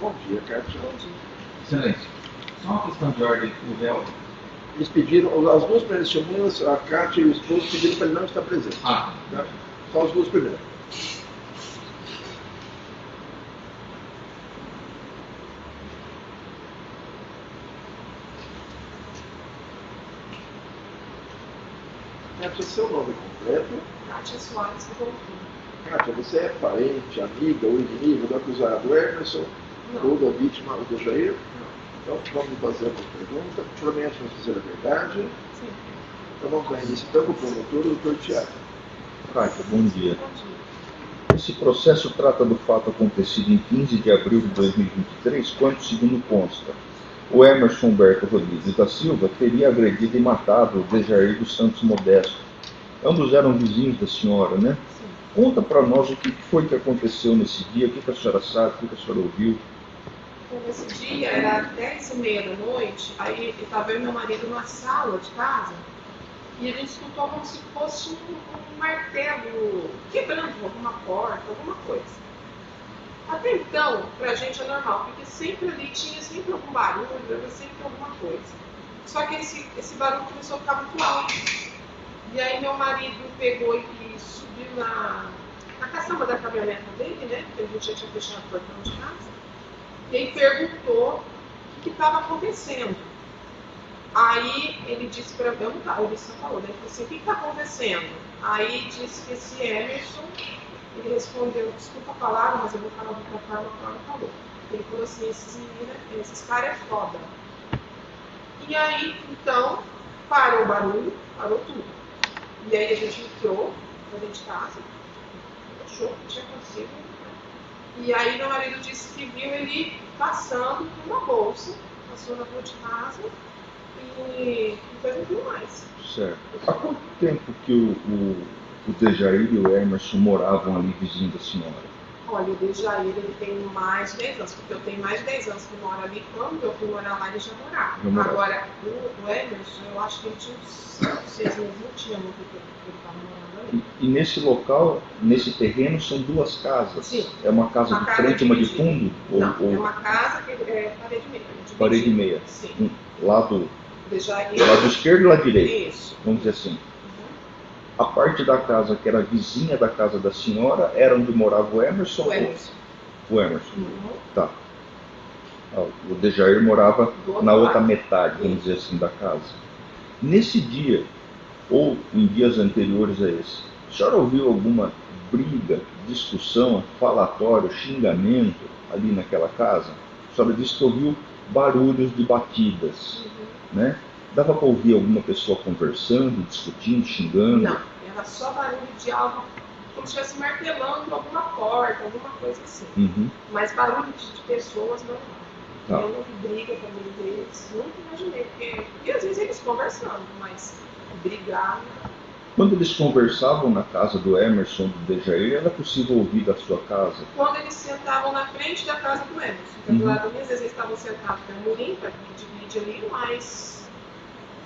Bom dia, Kátia. Bom dia. Excelência. Só uma questão de ordem. O réu. Eles pediram, as duas primeiras testemunhas, a Kátia e o esposo, pediram para ele não estar presente. Ah. Tá? Só as duas primeiras. Kátia, seu nome completo? Kátia Soares Rodolfo. Kátia, você é parente, amiga ou inimigo do acusado Emerson ou da vítima, o Dejair? Não. Então, vamos fazer a pergunta. Promete nos dizer a verdade. Sim. Então, vamos lá, iniciando com o promotor, o Dr. Tiago. Kátia, bom dia. Bom dia. Esse processo trata do fato acontecido em 15 de abril de 2023, quando, segundo consta, o Emerson Humberto Rodrigues da Silva teria agredido e matado o Dejair dos Santos Modesto. Ambos eram vizinhos da senhora, né? Sim. Conta para nós o que foi que aconteceu nesse dia, o que a senhora sabe, o que a senhora ouviu. Então, nesse dia, era 10h30 da noite, aí estava eu e meu marido numa sala de casa, e a gente escutou como se fosse um martelo quebrando alguma porta, alguma coisa. Até então, pra gente é normal, porque sempre ali tinha sempre algum barulho, era sempre alguma coisa. Só que esse barulho começou a ficar muito alto. E aí meu marido pegou e subiu na caçamba da caminhonete dele, né? Porque a gente já tinha fechado o portão de casa. E aí perguntou o que estava acontecendo. Aí ele disse para mim, ele só falou, né? Ele falou assim, o que está acontecendo? Aí disse que esse Emerson, ele respondeu, desculpa a palavra, mas eu vou falar de outra forma que ela falou. Ele falou assim, esses caras é foda. E aí, então, parou o barulho, parou tudo. E aí a gente entrou pra dentro de casa, achou que tinha acontecido. E aí meu marido disse que viu ele passando com uma bolsa, passou na rua de casa e depois não viu mais. Certo. Há quanto tempo que o Dejair e o Emerson moravam ali vizinho da senhora? Olha, o Dejair, ele tem mais de 10 anos, porque eu tenho mais de 10 anos que moro ali. Quando eu fui morar lá, ele já morava. Agora, o Emerson, eu acho que ele tinha uns 6 meses, não tinha muito tempo que ele estava morando ali. E nesse local, nesse terreno, são duas casas? Sim. É uma casa de frente e uma de fundo? Não, é uma casa que é parede e meia. Parede e meia. Sim. Lado Dejair. Lado esquerdo e lado direito. Isso. Vamos dizer assim. A parte da casa que era vizinha da casa da senhora era onde morava o Emerson? O Emerson. O Emerson. Uhum. Tá. O Dejair morava na outra metade, vamos Isso. dizer assim, da casa. Nesse dia, ou em dias anteriores a esse, a senhora ouviu alguma briga, discussão, falatório, xingamento ali naquela casa? A senhora disse que ouviu barulhos de batidas, né? Dava para ouvir alguma pessoa conversando, discutindo, xingando? Não, era só barulho de algo, como se estivesse martelando alguma porta, alguma coisa assim. Uhum. Mas barulho de pessoas não. Tá. Eu não vi briga também deles, nunca imaginei, porque às vezes eles conversando, mas brigar. Quando eles conversavam na casa do Emerson, do Dejair, era possível ouvir da sua casa? Quando eles sentavam na frente da casa do Emerson, que do lado às vezes eles estavam sentados no murinho, para divide ali, mas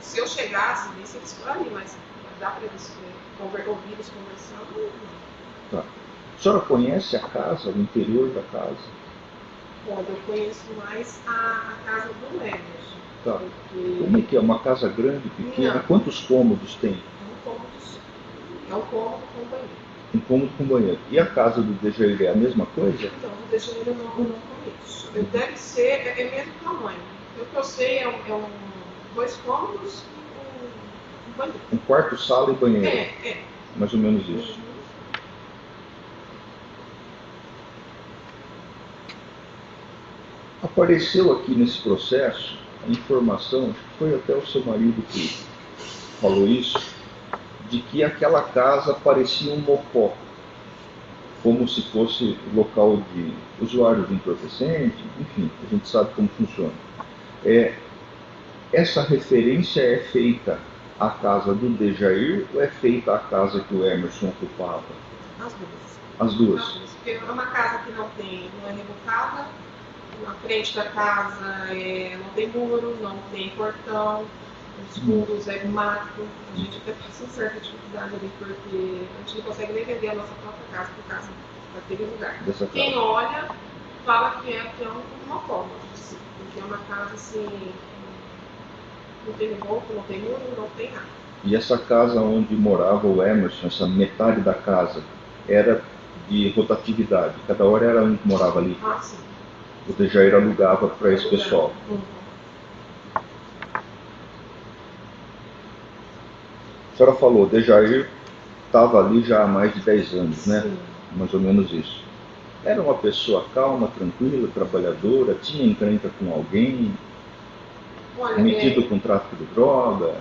se eu chegasse, visse eles por ali, mas dá para eles ouvir eles conversando. Tá. A senhora conhece a casa, o interior da casa? Olha, eu conheço mais a casa do Emerson. Tá. Porque Como é que é? Uma casa grande, pequena? Não. Quantos cômodos tem? é um cômodo com banheiro. Um cômodo com banheiro. E a casa do Dejair é a mesma coisa? Então, o Dejair eu não conheço. Deve ser, é mesmo tamanho. O que eu sei é dois cômodos e um banheiro. Um quarto, sala e banheiro. É. Mais ou menos isso. Apareceu aqui nesse processo a informação, acho que foi até o seu marido que falou isso, de que aquela casa parecia um mocó, como se fosse local de usuário de entorpecente, enfim, a gente sabe como funciona. Essa referência é feita à casa do Dejair ou é feita à casa que o Emerson ocupava? As duas. As duas. Porque é uma casa que não é rebocada, na frente da casa não tem muro, não tem portão, os fundos é mato. A gente até passa certa dificuldade ali, porque a gente não consegue nem vender a nossa própria casa por causa daquele lugar. Dessa Quem casa. olha fala que é uma forma, assim, porque é uma casa assim, não tem reboco, não tem muro, não tem nada. E essa casa onde morava o Emerson, essa metade da casa, era de rotatividade. Cada hora era um que morava ali. Ah, sim. O Dejair alugava para esse pessoal. A senhora falou, Dejair estava ali já há mais de 10 anos, né? Sim. Mais ou menos isso. Era uma pessoa calma, tranquila, trabalhadora, tinha encrenca com alguém, Olha, metido com tráfico de droga.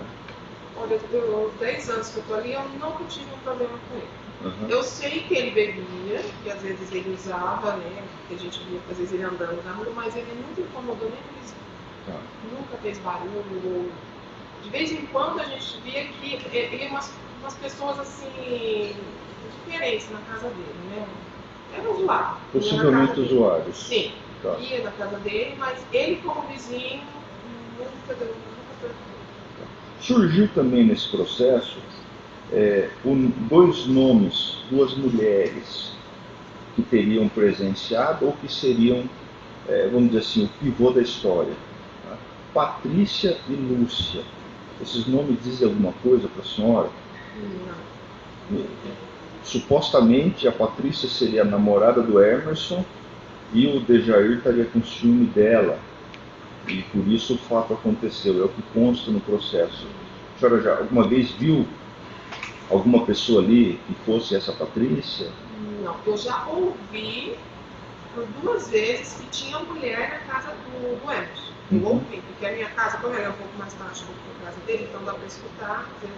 Olha, eu 10 anos que eu estou ali, eu nunca tive um problema com ele. Uhum. Eu sei que ele bebia, que às vezes ele usava, né? Que a gente via às vezes ele andando na rua, mas ele nunca incomodou nem por isso. Tá. Nunca fez barulho. De vez em quando a gente via que ele umas pessoas assim diferentes na casa dele, né? Era usuário. Possivelmente usuários. Sim. Tá. Ia na casa dele, mas ele como vizinho nunca deu. Surgiu também nesse processo dois nomes, duas mulheres que teriam presenciado ou que seriam, vamos dizer assim, o pivô da história. Tá? Patrícia e Lúcia. Esses nomes dizem alguma coisa para a senhora? Não. Supostamente a Patrícia seria a namorada do Emerson e o Dejair estaria com ciúme dela. E por isso o fato aconteceu, é o que consta no processo. A senhora já alguma vez viu alguma pessoa ali que fosse essa Patrícia? Não, eu já ouvi por 2 vezes que tinha mulher na casa do Emerson. Eu ouvi, porque a minha casa, como ela é um pouco mais baixa do que a casa dele, então dá para escutar. Às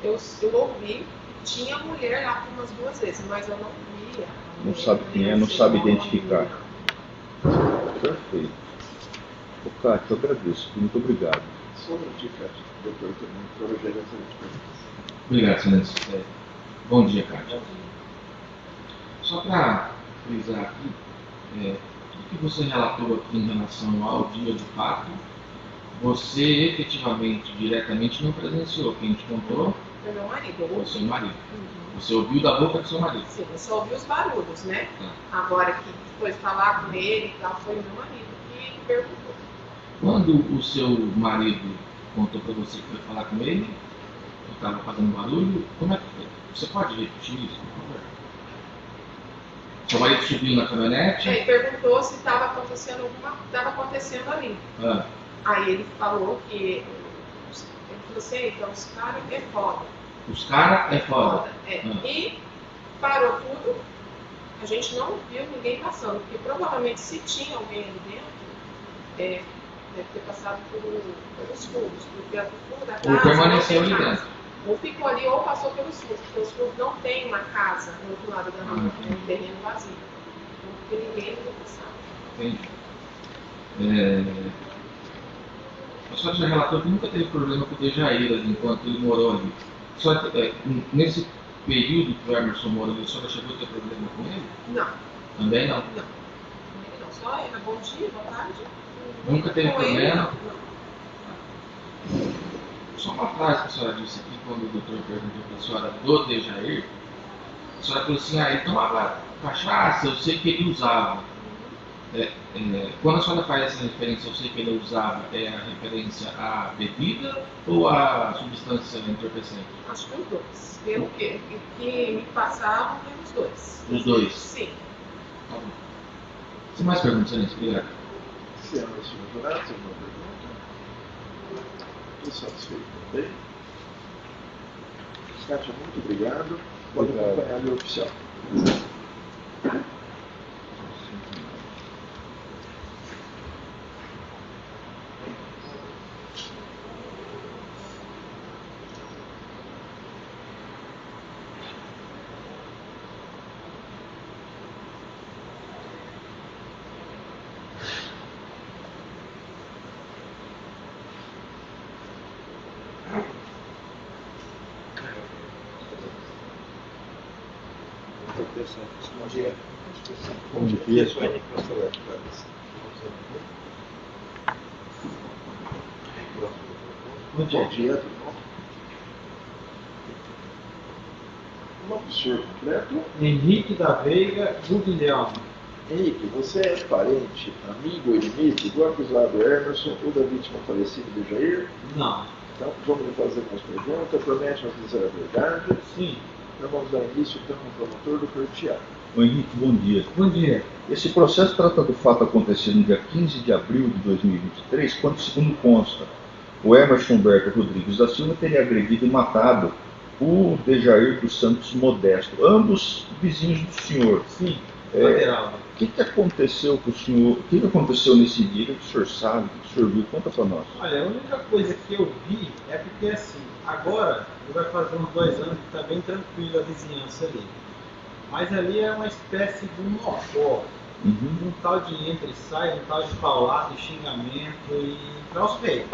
vezes eu ouvi, tinha mulher lá por umas 2 vezes, mas eu não via. Não sabe quem é, não sabe identificar. Perfeito. Ô, Cátia, eu agradeço. Muito obrigado. Só uma dica, doutor, também, para o Rogério Obrigado, excelência. Bom dia, Cátia. Só para frisar aqui, tudo que você relatou aqui em relação ao dia de fato, você efetivamente, diretamente, não presenciou. Quem te contou Foi meu marido. foi o seu marido. Você ouviu da boca do seu marido. Sim, eu só ouvi os barulhos, né? Tá. Agora que foi falar com ele e tal, foi o meu marido que perguntou. Quando o seu marido contou para você que foi falar com ele, que estava fazendo barulho, como é que foi? Você pode repetir isso, por favor? Seu marido subiu na caminhonete? Ele perguntou se estava acontecendo ali. Ah, Aí ele falou que ele falou assim, então os caras é foda. os caras é foda. É. Ah. E parou tudo. A gente não viu ninguém passando, porque provavelmente se tinha alguém ali dentro, deve ter passado pelos fundos, porque o fundo da casa. Ou permaneceu não tem ali casa. dentro. Ou ficou ali ou passou pelos fundos, porque os fundos não tem uma casa do outro lado da rua, é um terreno vazio. Então, porque ninguém vai passar. Entendi. A senhora já relatou que nunca teve problema com o Dejair ali, enquanto ele morou ali. Só nesse período que o Emerson morou ali, a senhora chegou a ter problema com ele? Não. Também não? Não. Só era bom dia, boa tarde. Nunca teve Com ele, problema? não. Só uma frase que a senhora disse aqui, quando o doutor perguntou para a senhora do Dejair, a senhora falou assim, ele tomava cachaça, eu sei que ele usava. Quando a senhora faz essa referência, eu sei que ele usava, é a referência à bebida ou à substância entorpecente? Acho que os dois. Pelo que me passavam, os dois. Os dois? Sim. Tá bom. Sem mais perguntas, excelência. Obrigado. Se ama o senhor jurado, tem uma pergunta? Estou satisfeito também. Kátia, muito obrigado. Pode acompanhar meu oficial. Bom dia. Bom dia. Bom dia, tudo bom? O nome do senhor completo? Henrique da Veiga Guilherme. Henrique, você é parente, amigo ou inimigo do acusado Emerson ou da vítima falecida de Jair? Não. Então, vamos lhe fazer mais perguntas. Promete nos dizer a verdade? Sim. Então, vamos dar início então ao promotor, Dr. Tiago. Ô Henrique, bom dia. Bom dia. Esse processo trata do fato acontecido no dia 15 de abril de 2023, quando, segundo consta, o Emerson Humberto Rodrigues da Silva teria agredido e matado o Dejair dos Santos Modesto, ambos vizinhos do senhor. Sim, lateral. O que aconteceu com o senhor? O que aconteceu nesse dia? O que o senhor sabe? O que o senhor viu? Conta para nós. Olha, a única coisa que eu vi é porque, assim, agora vai fazer uns 2 anos que está bem tranquilo a vizinhança ali. Mas ali é uma espécie de um mocó. Um tal de entra e sai, um tal de paulado, de xingamento e troço feio.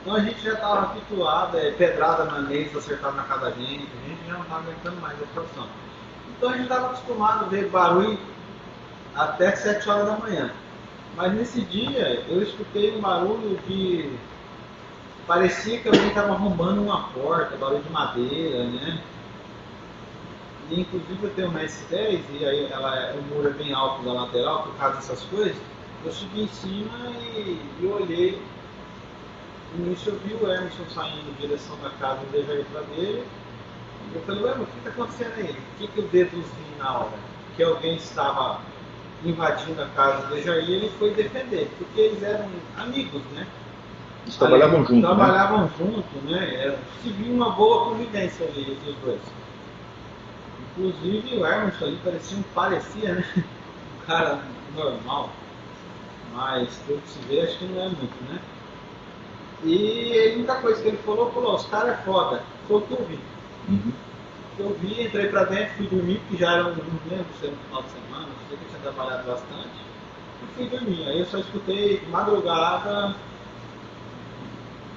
Então a gente já estava habituado, pedrada na mesa, acertada na casa da gente, a gente já não estava aguentando mais a situação. Então a gente estava acostumado a ver barulho até 7 horas da manhã. Mas nesse dia eu escutei um barulho de... parecia que alguém estava arrombando uma porta, barulho de madeira, né? E inclusive eu tenho uma S10 e aí o muro é bem alto da lateral, por causa dessas coisas. Eu subi em cima e olhei. No início eu vi o Emerson saindo em direção da casa do Dejair para dele. E eu falei, ué, mas o que está acontecendo aí? O que eu deduzi na hora? Que alguém estava invadindo a casa do Dejair e ele foi defender, porque eles eram amigos, né? Eles trabalhavam juntos, Trabalhavam junto, né? Se viu uma boa convivência ali entre os dois. Inclusive o Emerson ali parecia, né? Um cara normal, mas pelo que se vê, acho que não é muito, né? E a única coisa que ele falou, os caras é foda. Foi o que eu vi. Eu vi, entrei pra dentro, fui dormir, porque já era não lembro se era no final de semana, não sei que eu tinha trabalhado bastante, e fui dormir. Aí eu só escutei de madrugada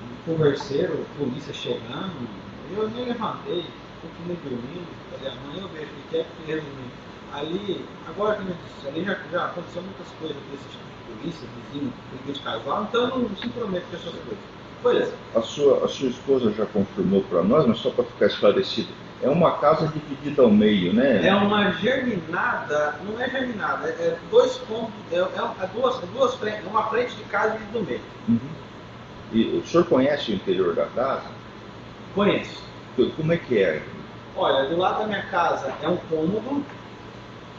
um converseiro, polícia chegando, eu nem levantei, continuei dormindo, falei, amanhã eu vejo o que é, porque resumir. Ali, agora que eu disse, ali já aconteceu muitas coisas desse tipo de polícia, vizinho, briga de casal, então eu não se intrometo com essas coisas. Beleza. A sua esposa já confirmou para nós, mas só para ficar esclarecido, é uma casa dividida ao meio, né? É uma germinada, não é germinada, é 2 cômodos, duas frentes, uma frente de casa dividida no meio. E o senhor conhece o interior da casa? Conheço. Como é que é? Olha, do lado da minha casa é um cômodo,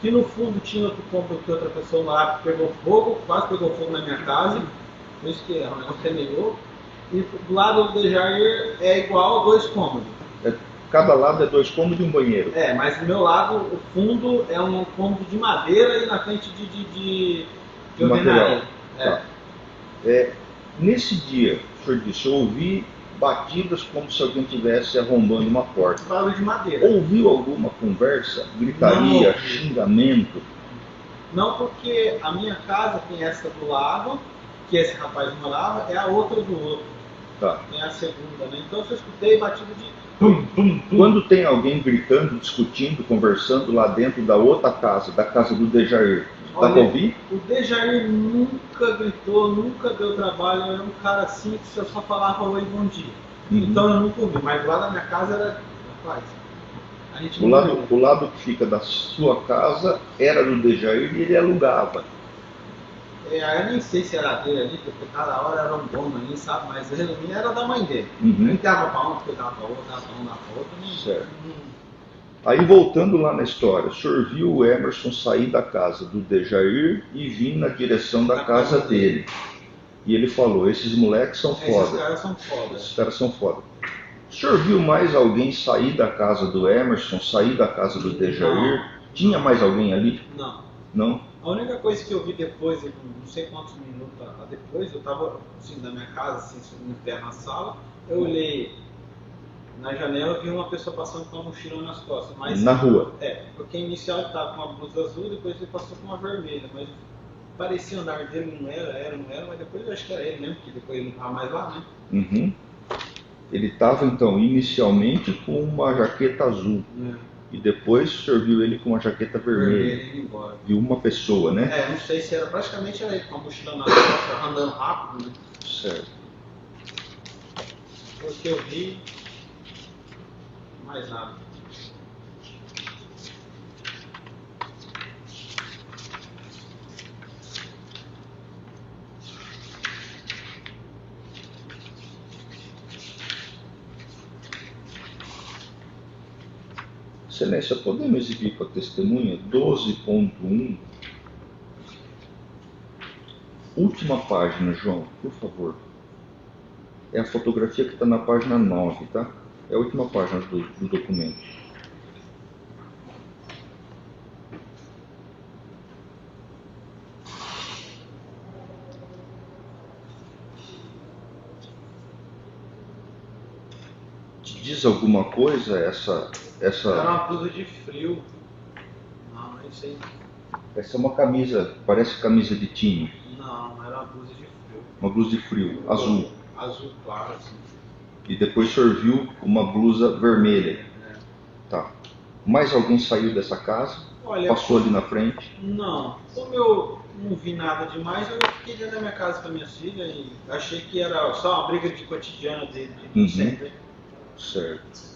que no fundo tinha outro cômodo que outra pessoa lá pegou fogo, quase pegou fogo na minha casa, por isso que o negócio é meio louco. E do lado do Dejair é igual a 2 cômodos. Cada lado é 2 cômodos e um banheiro. Mas do meu lado, o fundo é um cômodo de madeira e na frente de material. Tá. Nesse dia, o senhor disse, eu ouvi batidas como se alguém estivesse arrombando uma porta. Barulho de madeira. Ouviu alguma conversa, gritaria, xingamento? Não, porque a minha casa tem essa do lado, que esse rapaz morava, é a outra do outro. Tá. Tem a segunda, né? Então eu só escutei batida de... Quando tem alguém gritando, discutindo, conversando lá dentro da outra casa, da casa do Dejair, dá para ouvir? O Dejair nunca gritou, nunca deu trabalho, era um cara assim que só falava oi, bom dia. Então eu nunca ouvi, mas lá na minha casa era... Rapaz, a gente o lado que fica da sua casa era do Dejair e ele alugava. Eu nem sei se era dele ali, porque cada hora era um dono ali, sabe? Mas ele era da mãe dele. Ele dava para um, porque dava para outro, dava para um, dava para outro. Certo. Aí voltando lá na história, o senhor viu o Emerson sair da casa do Dejair e vir na direção da casa dele. E ele falou, esses moleques são foda. Esses caras são foda. Esses caras são foda. O senhor viu mais alguém sair da casa do Emerson, sair da casa do Dejair? Não. Tinha mais alguém ali? Não. Não? A única coisa que eu vi depois, não sei quantos minutos depois, eu estava assim, da minha casa, assim, em pé na sala, eu olhei na janela e vi uma pessoa passando com uma mochila nas costas. Mas, na rua? Porque inicial ele estava com uma blusa azul, depois ele passou com uma vermelha, mas parecia o andar dele, não era, mas depois eu acho que era ele mesmo, porque depois ele não estava mais lá, né? Ele estava então inicialmente com uma jaqueta azul. E depois o senhor viu ele com uma jaqueta vermelha. Viu uma pessoa, né? Não sei se era, praticamente era ele com a mochila na costas, andando rápido, né? Certo. Porque eu vi, mais nada. Excelência, podemos exibir com a testemunha 12.1. Última página, João, por favor. É a fotografia que está na página 9, tá? É a última página do documento. Te diz alguma coisa essa... Era uma blusa de frio. Não, não sei. Essa é uma camisa, parece camisa de time. Não, era uma blusa de frio. Uma blusa de frio, azul. Azul claro, assim. E depois o senhor viu uma blusa vermelha. É. Tá. Mais alguém saiu dessa casa? Olha, Passou ali na frente? Não. Como eu não vi nada demais, eu fiquei dentro da minha casa com a minha filha e achei que era só uma briga de cotidiano dele, de sempre. Certo.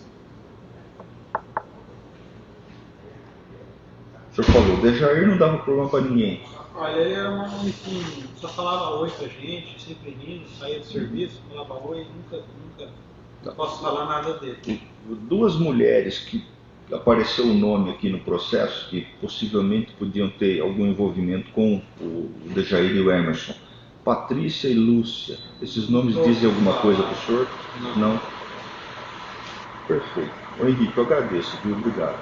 O senhor falou, Dejair não dava problema para ninguém. Olha, ele era um homem que só falava oi pra gente, sempre rindo, saía do serviço, falava oi, nunca não posso falar nada dele. Duas mulheres que apareceu o nome aqui no processo, que possivelmente podiam ter algum envolvimento com o Dejair e o Emerson. Patrícia e Lúcia. Esses nomes dizem alguma coisa para o senhor? Não? Perfeito. Ô Henrique, eu agradeço, viu? Obrigado.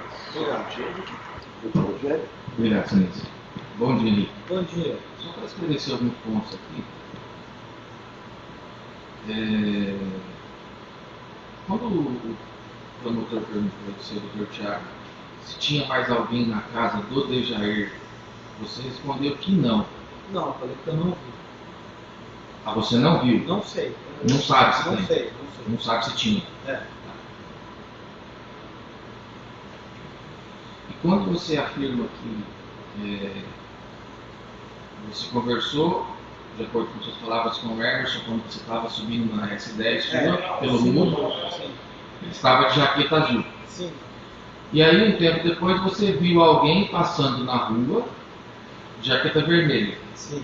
Obrigado, Excelência. Bom dia, Henrique. Bom dia. Só para esclarecer alguns pontos aqui. Quando o promotor perguntou ao seu doutor Tiago se tinha mais alguém na casa do Dejair, você respondeu que não. Não, eu falei que eu não vi. Ah, você não viu? Não sei. Não sabe se não tem? Sei. Não sabe se tinha? É. E quando você afirma que você conversou, de acordo com suas palavras, com o Emerson, quando você estava subindo na S10 sua, pelo mundo, ele estava de jaqueta azul. Sim. E aí, um tempo depois, você viu alguém passando na rua de jaqueta vermelha. Sim.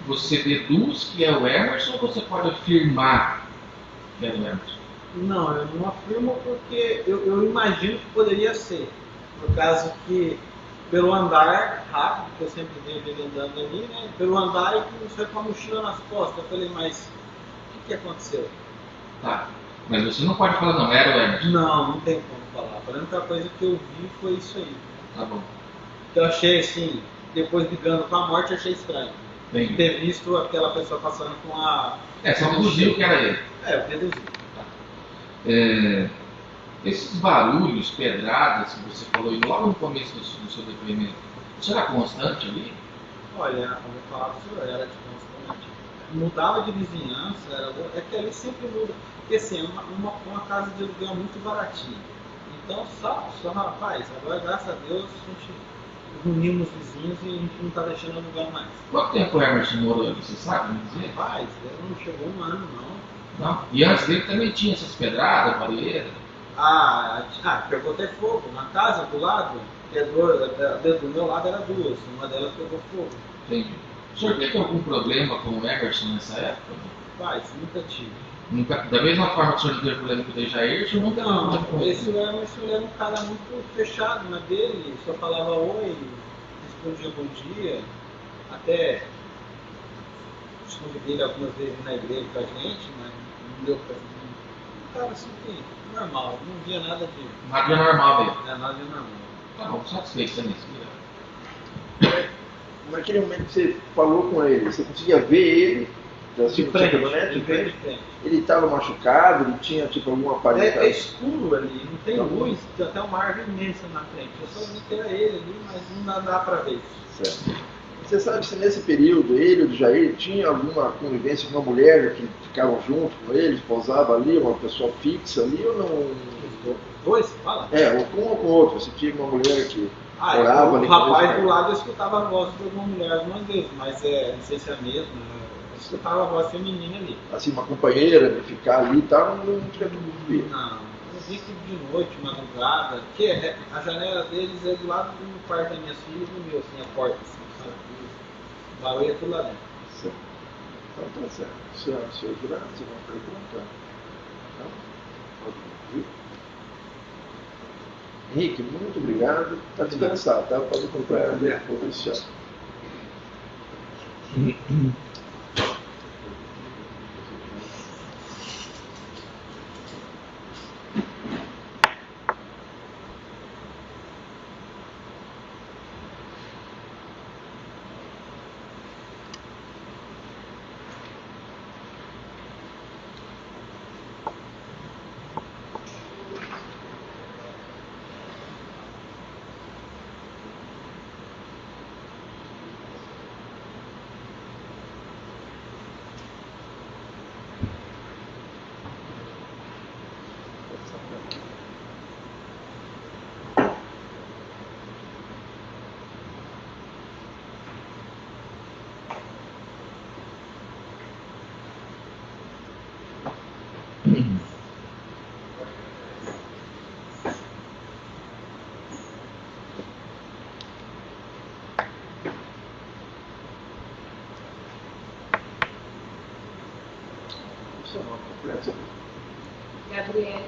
Você deduz que é o Emerson ou você pode afirmar que é o Emerson? Não, eu não afirmo porque eu imagino que poderia ser. No caso que, pelo andar rápido, que eu sempre vejo ele andando ali, né? Pelo andar e com você com a mochila nas costas. Eu falei, mas o que aconteceu? Tá. Mas você não pode falar, não, era o Emerson. Não tem como falar. A única coisa que eu vi foi isso aí. Tá bom. Que eu achei assim, depois ligando com a morte, achei estranho. Entendi. Ter visto aquela pessoa passando com a... Você deduziu que era ele. Eu deduzi. Esses barulhos, pedradas que você falou aí logo no começo do seu depoimento, isso era constante ali? Olha, como eu falava para o senhor, era de constante. Mudava de vizinhança, é que ali sempre muda. Porque assim, uma casa de aluguel muito baratinha. Então, só rapaz, agora graças a Deus a gente reunimos os vizinhos e a gente não está deixando alugar mais. Quanto tempo o Emerson morou ali, você sabe me dizer? Rapaz, ele não chegou um ano, não. Não? E antes dele também tinha essas pedradas, barreiras? Pegou até fogo. Na casa do lado, do meu lado era duas, uma delas pegou fogo. Entendi. O senhor teve algum problema com o Emerson nessa época? Rapaz, nunca tive. Da mesma forma que o senhor não teve problema com o Dejair, o senhor nunca teve problema com ele? Esse Emerson era um cara muito fechado na dele, só falava oi, respondia bom dia, até convidei ele algumas vezes na igreja com a gente, mas não deu pra mim. Um cara assim que normal, não via nada de. Nada de normal mesmo. Nada de normal. Tá bom, satisfeito nisso. Naquele momento que você falou com ele, você conseguia ver ele De frente. Ele estava machucado, ele tinha tipo alguma parede. É escuro ali, não tem luz, tem até uma árvore imensa na frente. Eu só vi que era ele ali, mas não dá pra ver. Certo. Você sabe se nesse período ele, o Jair, tinha alguma convivência com uma mulher que ficavam junto com eles, pousava ali, uma pessoa fixa ali ou não? Dois? Fala. Ou com um ou com outro, você tinha uma mulher que morava ali. O rapaz do lado eu escutava a voz de uma mulher algumas vezes, mas não sei se é a mesma, eu escutava a voz feminina ali. Assim, uma companheira de ficar ali e tal, não tinha tudo ver. Não, eu vi que de noite, madrugada, que a janela deles é do lado do quarto da minha filha e do meu, assim, a porta, assim, sabe? O barulho é tudo lá dentro. Certo. Então tá certo. Senhor Jurado, você vai perguntar? Não? Pode ir. Henrique, muito obrigado. Está dispensado, tá? Pode comprar o oficial. Gabriela.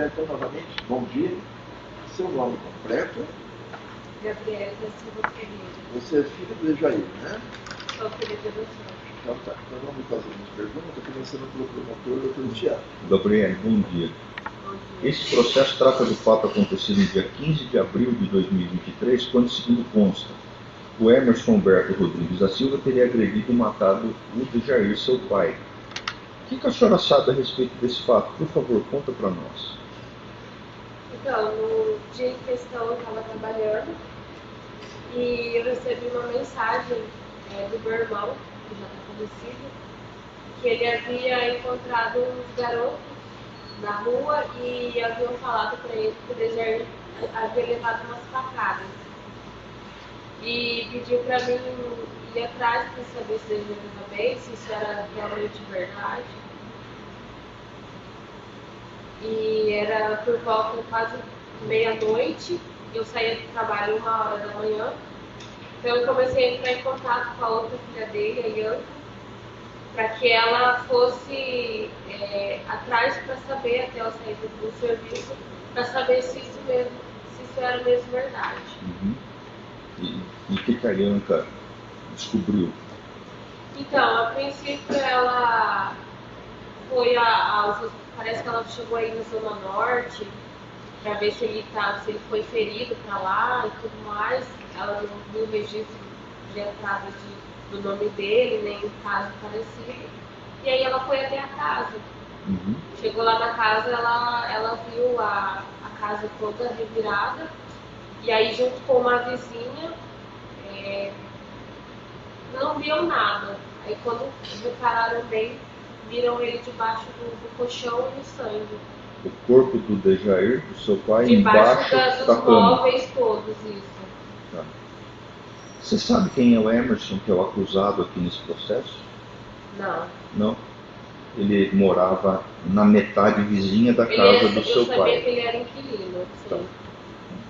Então, novamente, bom dia. Seu nome completo? Gabriela Silva Ferreira. Você é filha do Jair, né? Sou filha de adoção. Então tá. Então vamos fazer umas perguntas, começando pelo promotor, doutor Tiago. Gabriel, bom dia. Esse processo trata do fato acontecido no dia 15 de abril de 2023, quando, segundo consta, o Emerson Humberto Rodrigues da Silva teria agredido e matado o Dejair, seu pai. O que a senhora sabe a respeito desse fato? Por favor, conta para nós. Então, no dia em questão eu estava trabalhando e eu recebi uma mensagem do meu irmão, que já está falecido, que ele havia encontrado uns garotos na rua e haviam falado para ele que o Dejair havia levado umas facadas. E pediu para mim ir atrás para saber se ele estava bem, se isso era realmente verdade. E era por volta de quase meia-noite, eu saía do trabalho 1h da manhã. Então eu comecei a entrar em contato com a outra filha dele, a Ianca, para que ela fosse atrás para saber, até ela sair do serviço, para saber se isso era mesmo verdade. Uhum. E o que a Ianca descobriu? Então, a princípio ela foi parece que ela chegou aí na Zona Norte para ver se ele foi ferido para lá e tudo mais. Ela não viu o registro de entrada do nome dele, nem caso parecido. E aí ela foi até a casa. Uhum. Chegou lá na casa, ela viu a casa toda revirada. E aí, junto com uma vizinha, não viam nada. Aí, quando repararam bem, viram ele debaixo do colchão e no sangue. O corpo do Dejair, do seu pai, Debaixo embaixo dos da cama. móveis todos, isso. Tá. Você sabe quem é o Emerson, que é o acusado aqui nesse processo? Não. Não? Ele morava na metade vizinha da casa do seu pai. Eu sabia que ele era inquilino, sim. Tá.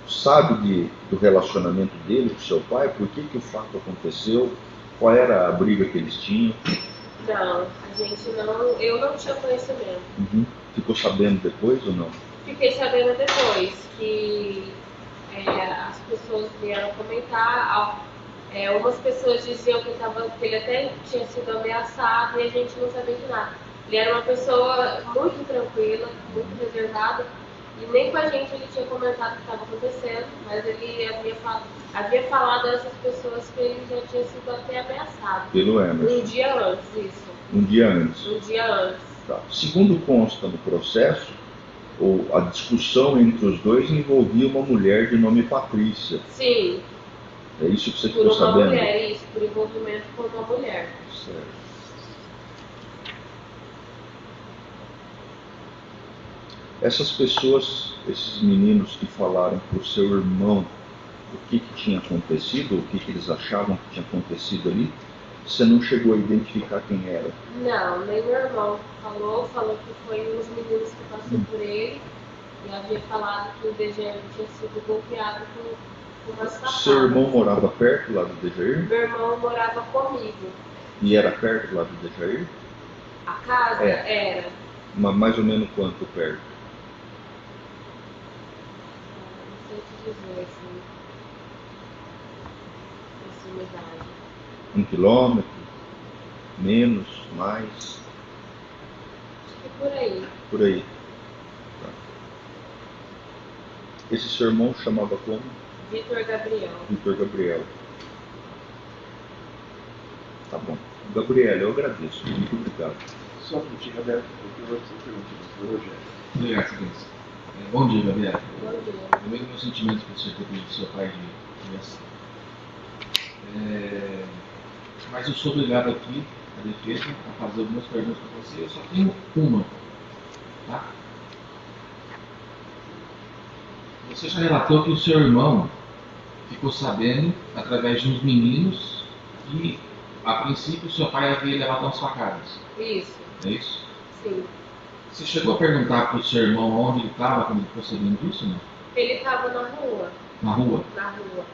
Sabe do relacionamento dele com seu pai? Por que o fato aconteceu? Qual era a briga que eles tinham? Não, eu não tinha conhecimento. Uhum. Ficou sabendo depois ou não? Fiquei sabendo depois que as pessoas vieram comentar, umas pessoas diziam que ele até tinha sido ameaçado e a gente não sabia de nada. Ele era uma pessoa muito tranquila, muito reservada, e nem com a gente ele tinha comentado o que estava acontecendo, mas ele havia falado a essas pessoas que ele já tinha sido até ameaçado. Pelo Emerson. Um dia antes, isso. Um dia antes. Um dia antes. Tá. Segundo consta no processo, a discussão entre os dois envolvia uma mulher de nome Patrícia. Sim. É isso que você Por ficou uma sabendo? mulher, isso, por envolvimento com uma mulher. Certo. Essas pessoas, esses meninos que falaram para o seu irmão o que tinha acontecido, o que eles achavam que tinha acontecido ali, você não chegou a identificar quem era? Não, nem meu irmão falou que foi uns meninos que passou por ele e havia falado que o Dejair tinha sido golpeado por umas facadas. Seu irmão morava perto lá do Dejair? Meu irmão morava comigo. E era perto lá do Dejair? A casa era. Mas mais ou menos quanto perto? Não sei te dizer, assim, proximidade. 1 quilômetro? Menos? Mais? Acho que por aí. Por aí. Tá. Esse seu irmão chamava como? Vitor Gabriel. Vitor Gabriel. Tá bom. Gabriel, eu agradeço. Muito obrigado. Só um minutinho, Roberto, porque eu vou fazer pergunta hoje. Obrigado, Silêncio. Bom dia, Gabriel. Bom dia. Primeiro, meus sentimentos para você ter perdido seu pai de criança. Mas eu sou obrigado aqui, a defesa, a fazer algumas perguntas para você. Eu só tenho uma. Tá? Você já relatou que o seu irmão ficou sabendo, através de uns meninos, que a princípio seu pai havia levado umas facadas. Isso. É isso? Sim. Você chegou a perguntar para o seu irmão onde ele estava quando ele ficou sabendo disso, não? Ele estava na rua. Na rua? Na rua.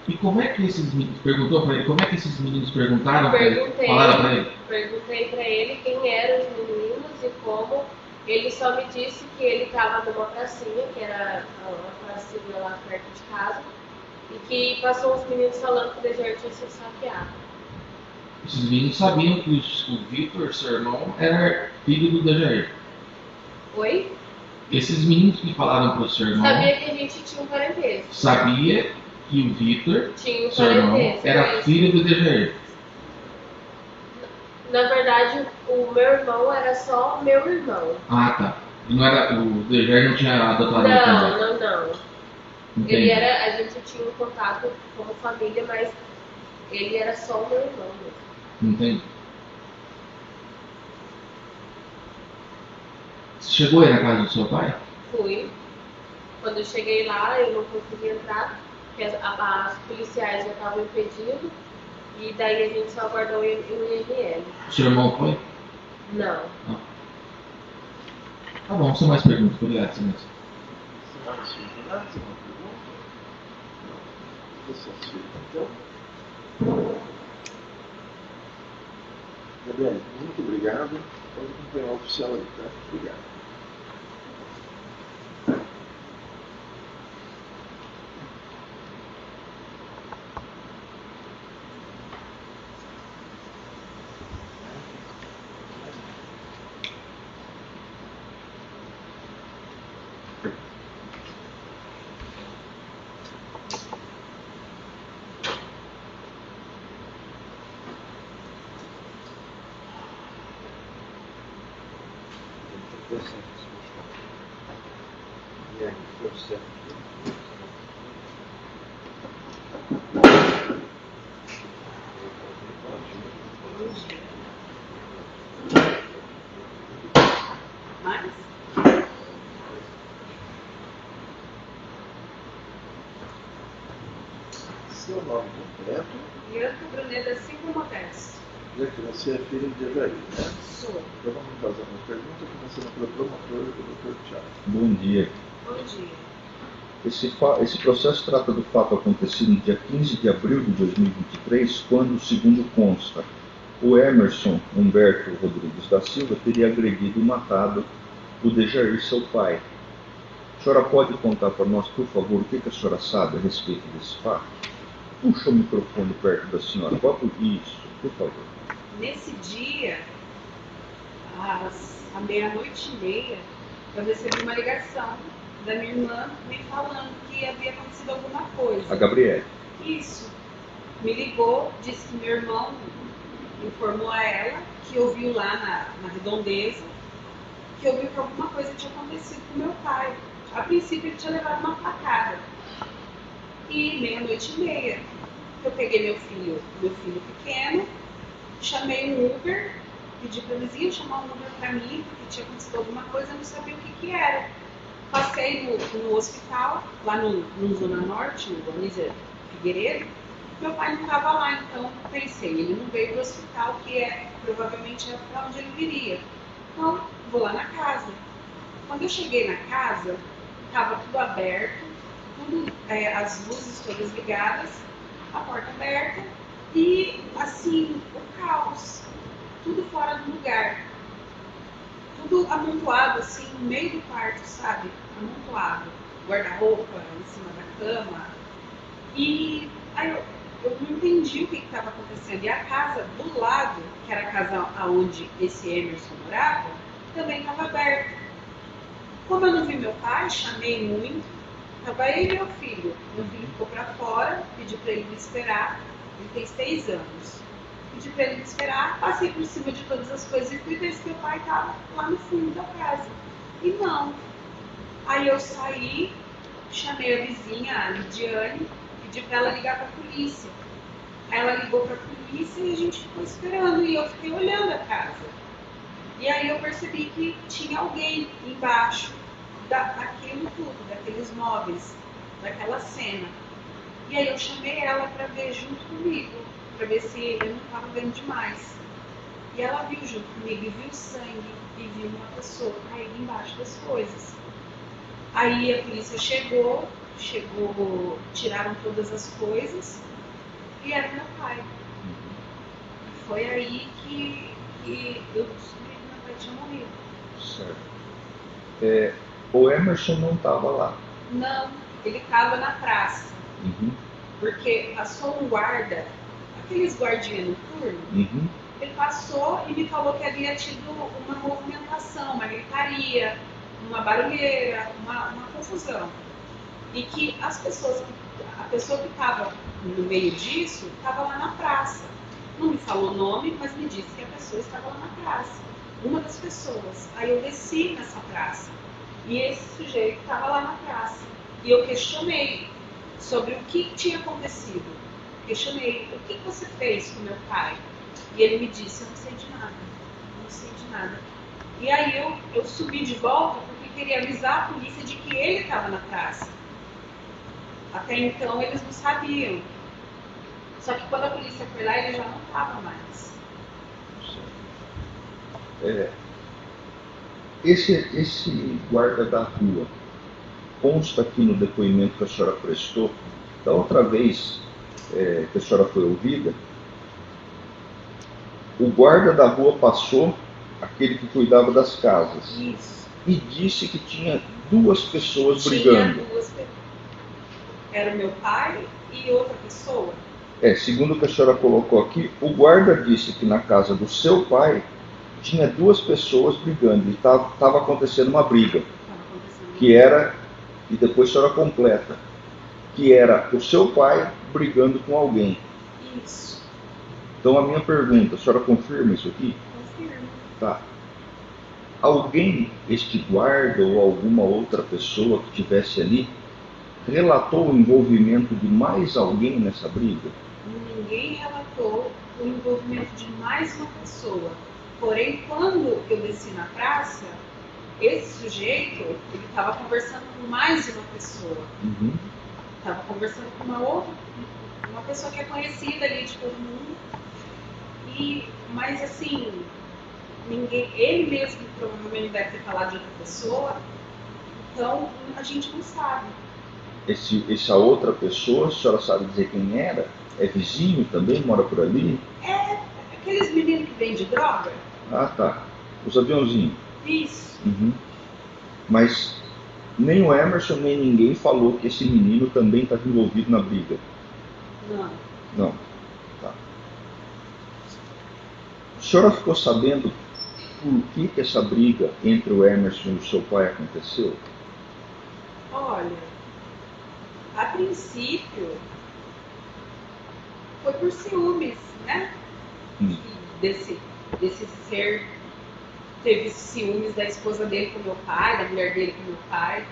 E como é que esses meninos, perguntou para ele, como é que esses meninos perguntaram para ele? Falaram para ele? Perguntei para ele quem eram os meninos e como. Ele só me disse que ele estava numa pracinha, que era uma pracinha lá perto de casa, e que passou uns meninos falando que o Dejair tinha sido saqueado. Esses meninos sabiam que o Vitor, seu irmão, era filho do Dejair. Oi? Esses meninos que falaram para o seu irmão... Sabia que a gente tinha um parentesco. Sabia que o Vitor, tinha um seu irmão, era filho do Dejair. Na verdade, o meu irmão era só meu irmão. Ah, tá. Não era, o Dejair não tinha adotado ele também? Não. Entendi. Ele era, a gente tinha um contato como família, mas ele era só o meu irmão mesmo. Entendi. Você chegou aí na casa do seu pai? Fui. Quando eu cheguei lá, eu não consegui entrar, porque as policiais já estavam impedindo, e daí a gente só aguardou o IML. O seu irmão foi? Não. Tá bom, sem mais perguntas. Obrigado, Silêncio. Você vai assumir nada? Você não pergunta? Não. Você assume, então. Gabriel, muito obrigado. Pode acompanhar o oficial aí, tá? Obrigado. Seu nome completo? Bianca Bruneta Silva Modesto. Já que você é filho de Dejair, né? Sou. Então vamos fazer uma pergunta, começando pelo promotor, o Dr. Thiago. Bom dia. Bom dia. Esse processo trata do fato acontecido no dia 15 de abril de 2023, quando, segundo consta, o Emerson Humberto Rodrigues da Silva teria agredido e matado o Dejair, seu pai. A senhora pode contar para nós, por favor, o que a senhora sabe a respeito desse fato? Puxa o microfone perto da senhora. Isso, por favor. Nesse dia, à 00:30, eu recebi uma ligação da minha irmã me falando que havia acontecido alguma coisa. A Gabriele. Isso. Me ligou, disse que meu irmão informou a ela que ouviu lá na redondeza, que ouviu que alguma coisa tinha acontecido com meu pai. A princípio ele tinha levado uma facada. E 00:30, eu peguei meu filho pequeno, chamei um Uber, pedi para o vizinho chamar um Uber para mim, porque tinha acontecido alguma coisa, eu não sabia o que era. Passei no hospital, lá no Zona Norte, no Anísia Figueiredo. Meu pai não estava lá, então pensei, ele não veio do hospital, que provavelmente era para onde ele viria. Então, vou lá na casa. Quando eu cheguei na casa, estava tudo aberto, as luzes todas ligadas, a porta aberta e, assim, o caos, tudo fora do lugar. Tudo amontoado, assim, no meio do quarto, sabe? Amontoado. Guarda-roupa em cima da cama. E aí eu não entendi o que estava acontecendo. E a casa do lado, que era a casa onde esse Emerson morava, também estava aberta. Como eu não vi meu pai, chamei muito. Estava ele e meu filho. Meu filho ficou para fora, pedi para ele me esperar. Ele tem 6 anos. Pedi para ele me esperar, passei por cima de todas as coisas e fui ver se meu pai estava lá no fundo da casa. E não. Aí eu saí, chamei a vizinha, a Lidiane, pedi para ela ligar para a polícia. Aí ela ligou para a polícia e a gente ficou esperando e eu fiquei olhando a casa. E aí eu percebi que tinha alguém embaixo daquilo tudo, daqueles móveis, daquela cena. E aí eu chamei ela para ver junto comigo, para ver se eu não estava vendo demais. E ela viu junto comigo e viu sangue e viu uma pessoa caída embaixo das coisas. Aí a polícia chegou, tiraram todas as coisas e era meu pai. Foi aí que eu descobri que meu pai tinha morrido. Certo. O Emerson não estava lá? Não, ele estava na praça. Uhum. Porque passou um guarda, aqueles guardinhas noturnos, ele passou e me falou que havia tido uma movimentação, uma gritaria, uma barulheira, uma confusão. E que a pessoa que estava no meio disso estava lá na praça. Não me falou o nome, mas me disse que a pessoa estava lá na praça. Uma das pessoas. Aí eu desci nessa praça. E esse sujeito estava lá na praça. E eu questionei sobre o que tinha acontecido. Questionei, o que você fez com meu pai? E ele me disse, eu não sei de nada. Eu não sei de nada. E aí eu subi de volta porque queria avisar a polícia de que ele estava na praça. Até então eles não sabiam. Só que quando a polícia foi lá, ele já não estava mais. Esse guarda da rua consta aqui no depoimento que a senhora prestou, da outra vez que a senhora foi ouvida, o guarda da rua passou, aquele que cuidava das casas, Isso. E disse que tinha 2 pessoas brigando. Era o meu pai e outra pessoa. Segundo o que a senhora colocou aqui, o guarda disse que na casa do seu pai tinha 2 pessoas brigando, e estava acontecendo uma briga, que era, e depois a senhora completa, que era o seu pai brigando com alguém. Isso. Então a minha pergunta, a senhora confirma isso aqui? Confirmo. Tá. Alguém, este guarda ou alguma outra pessoa que estivesse ali, relatou o envolvimento de mais alguém nessa briga? Ninguém relatou o envolvimento de mais uma pessoa. Porém, quando eu desci na praça, esse sujeito, ele estava conversando com mais de uma pessoa. Estava conversando com uma pessoa que é conhecida ali de todo mundo. Mas assim, ele mesmo provavelmente deve ter falado de outra pessoa. Então, a gente não sabe. Essa outra pessoa, a senhora sabe dizer quem era? É vizinho também? Mora por ali? É aqueles meninos que vendem droga. Ah, tá. Os aviãozinhos. Isso. Mas nem o Emerson, nem ninguém falou que esse menino também estava envolvido na briga. Não. Não. Tá. A senhora ficou sabendo por que essa briga entre o Emerson e o seu pai aconteceu? Olha, a princípio foi por ciúmes, né? Desse ser teve ciúmes da esposa dele com meu pai, da mulher dele com meu pai.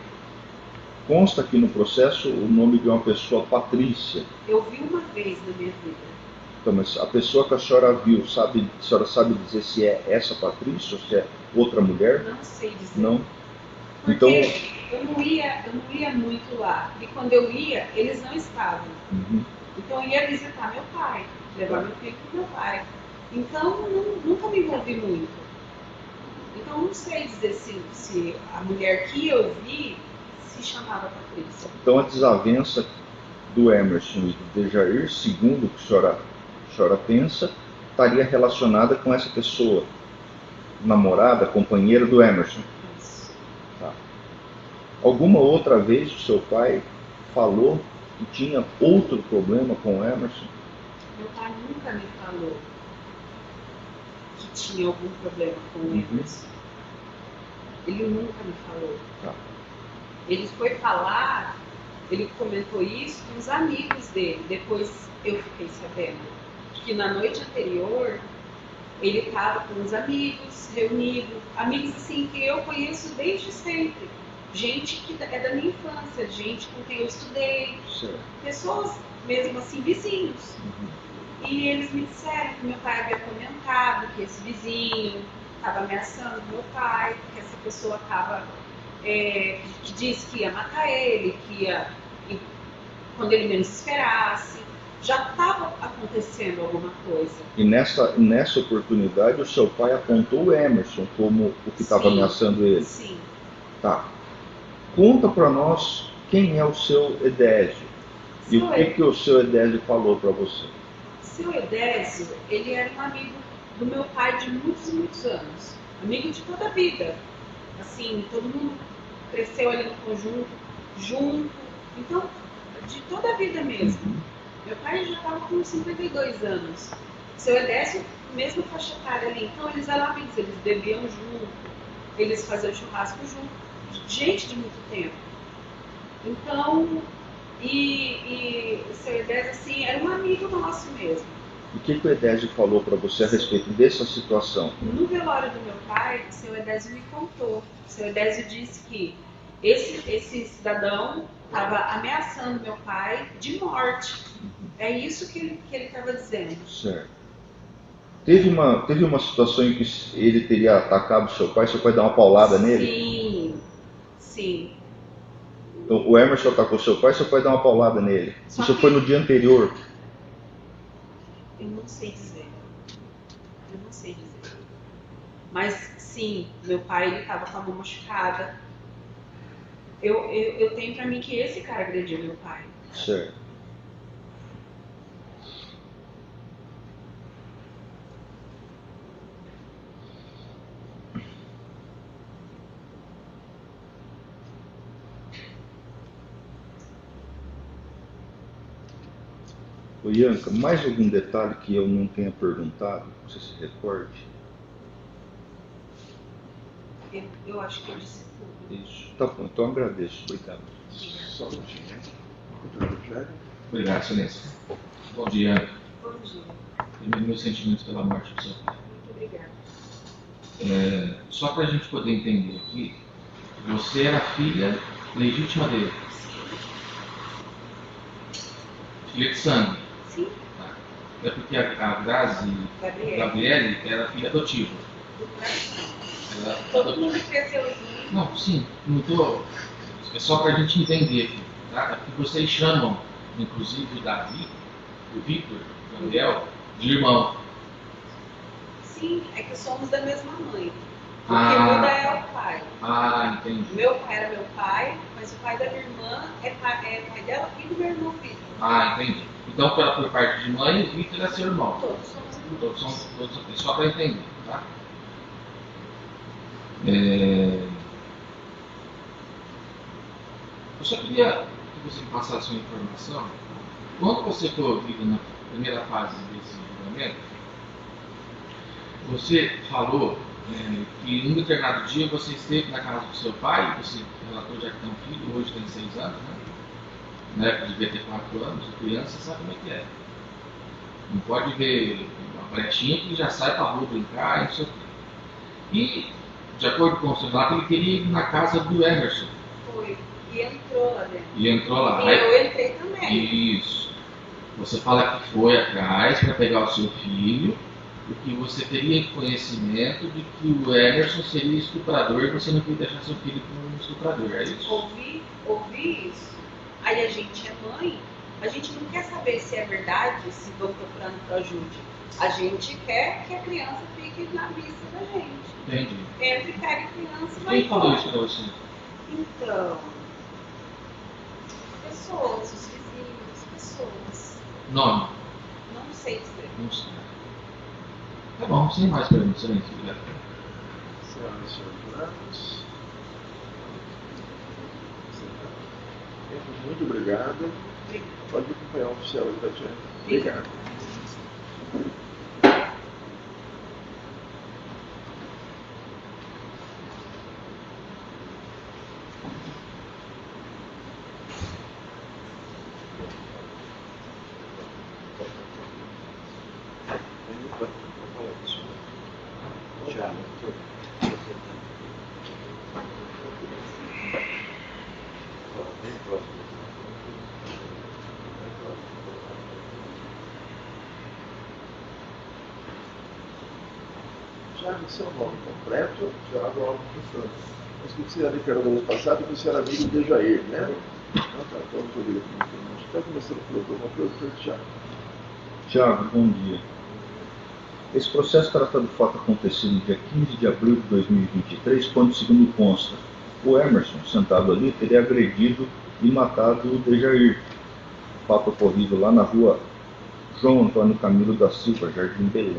Consta aqui no processo o nome de uma pessoa, Patrícia. Eu vi uma vez na minha vida. Então, mas a pessoa que a senhora viu, a senhora sabe dizer se é essa Patrícia ou se é outra mulher? Não sei dizer. Não? Porque Então, eu não ia muito lá. E quando eu ia, eles não estavam. Então eu ia visitar meu pai, levar meu filho para meu pai. Então nunca me envolvi muito. Então não sei dizer se a mulher que eu vi se chamava Patrícia. Então a desavença do Emerson e do Dejair, segundo o que a senhora pensa, estaria relacionada com essa pessoa, namorada, companheira do Emerson. Isso. Tá. Alguma outra vez o seu pai falou que tinha outro problema com o Emerson? Meu pai nunca me falou que tinha algum problema com o Emerson. Ele nunca me falou. Tá. Ele foi falar, ele comentou isso com os amigos dele. Depois eu fiquei sabendo que na noite anterior ele estava com os amigos, reunido, amigos assim que eu conheço desde sempre. Gente que é da minha infância, gente com quem eu estudei, Certo. pessoas mesmo assim, vizinhos. E eles me disseram que meu pai havia comentado que esse vizinho estava ameaçando meu pai, que essa pessoa estava, que disse que ia matar ele, que ia, quando ele menos esperasse. Já estava acontecendo alguma coisa. E nessa oportunidade o seu pai apontou o Emerson como o que estava ameaçando ele? Sim. Tá. Conta para nós quem é o seu Edésio e o que o seu Edésio falou para você. Seu Edésio, ele era um amigo do meu pai de muitos e muitos anos. Amigo de toda a vida. Assim, todo mundo cresceu ali no conjunto, junto. Então, de toda a vida mesmo. Meu pai já estava com 52 anos. Seu Edésio, mesmo faixa etária ali. Então, eles eram amigos, eles bebiam junto, eles faziam churrasco junto. Gente de muito tempo. Então, e o seu Edésio, assim, era um amigo nosso mesmo. O que o Edésio falou para você a respeito dessa situação? No velório do meu pai, o seu Edésio me contou. O seu Edésio disse que esse cidadão estava ameaçando meu pai de morte. É isso que ele estava dizendo. Certo. Teve uma situação em que ele teria atacado seu pai deu uma paulada nele? Sim. Então, o Emerson atacou seu pai deu uma paulada nele. Isso foi no dia anterior? Eu não sei dizer. Mas sim, meu pai estava com a mão machucada. Eu tenho pra mim que esse cara agrediu meu pai. Certo. Ô Ianca, mais algum detalhe que eu não tenha perguntado, que você se recorde? Eu acho que eu disse tudo. Isso. Tá bom, então agradeço. Obrigado. Só um minutinho. Obrigado, Excelência. Bom dia. Bom dia. Primeiro, meus sentimentos pela morte do seu pai. Muito obrigada. Só para a gente poder entender aqui, você era filha legítima dele? Filha de sangue? Sim. Tá. É porque a Grazi Gabriele era filha adotiva. Do coração. Ela Todo mundo cresceu junto. Não, sim, muito. É só para a gente entender, tá? É porque vocês chamam, inclusive, o Davi, o Victor, o Gabriel, de irmão. Sim, é que somos da mesma mãe. Porque muda é o pai. Ah, entendi. Meu pai era meu pai, mas o pai da minha irmã é pai dela e do meu irmão Victor. Ah, entendi. Então, por parte de mãe, o Victor é seu irmão. Todos somos irmãos. Todos são só para entender, tá? Eu só queria que você me passasse uma informação. Quando você foi ouvido na primeira fase desse julgamento, você falou que em um determinado dia você esteve na casa do seu pai, você relatou já que tem um filho, hoje tem 6 anos, né? Na época devia ter 4 anos, criança sabe como é que é. Não pode ver uma brechinha que já sai para a rua brincar, não sei o quê. E, de acordo com o seu relato, ele queria ir na casa do Emerson. Foi. E entrou lá dentro. E entrou lá. E eu entrei também. Isso. Você fala que foi atrás para pegar o seu filho, porque você teria conhecimento de que o Emerson seria estuprador e você não queria deixar seu filho com um estuprador, é isso? Ouvi isso. Aí a gente é mãe, a gente não quer saber se é verdade, se estão procurando para ajude. A gente quer que a criança fique na vista da gente. Entendi. Entre cara e criança vai. Quem falou isso para você? Então, pessoas, os vizinhos, pessoas. Nome? Não sei dizer. Não sei. Tá bom, sem mais perguntas, excelente. Obrigado. Senhoras e senhores jurados. Muito obrigado. Pode acompanhar o oficial aí da gente. Obrigado. Tiago, seu nome completo? Tiago Alves dos Santos. Mas que você era declarado no passado que você era amigo do Dejair, né? Então tá, vamos ouvir aqui. A gente está começando pelo professor Tiago. Tiago, bom dia. Esse processo trata do fato acontecido no dia 15 de abril de 2023, quando, segundo consta, o Emerson, sentado ali, teria agredido e matado o Dejair. Fato ocorrido lá na rua João Antônio Camilo da Silva, Jardim Belém.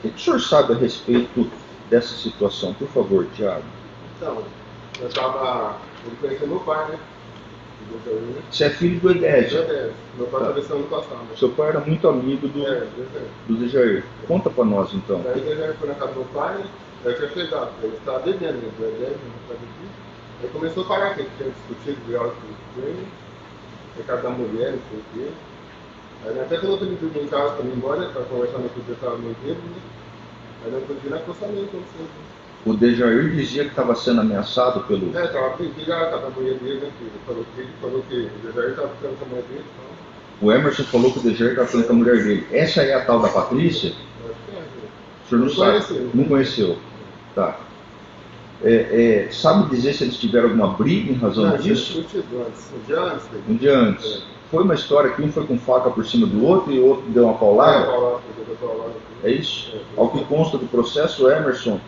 O que o senhor sabe a respeito dessa situação? Por favor, Tiago. Então, ele conheceu meu pai, né? Você é filho do Edésio? Meu pai faleceu ano passado. Seu pai era muito amigo do Dejair. Conta pra nós, então. Daí o Dejair foi na casa do meu pai, daí tinha chegado, ele estava devendo, né? Do Edésio, não sabe disso. Aí começou a pagar, que ele tinha discutido de algo com ele, por causa da mulher, não sei o quê. Aí até quando eu pedi em casa pra mim embora, para conversar no que eu estava meio dedo, né? Aí eu pedi na acostamento, não sei. O Dejair dizia que estava sendo ameaçado pelo... estava brigado com a mulher dele, né? Ele falou que o Dejair estava ficando com a mulher dele. Então... O Emerson falou que o Dejair estava ficando com a mulher dele. Essa é a tal da Patrícia? O senhor não sabe? Não conheceu. Tá. Sabe dizer se eles tiveram alguma briga em razão disso? Um dia antes. Foi uma história que um foi com faca por cima do outro e o outro deu uma paulada? É isso? Ao que consta do processo, o Emerson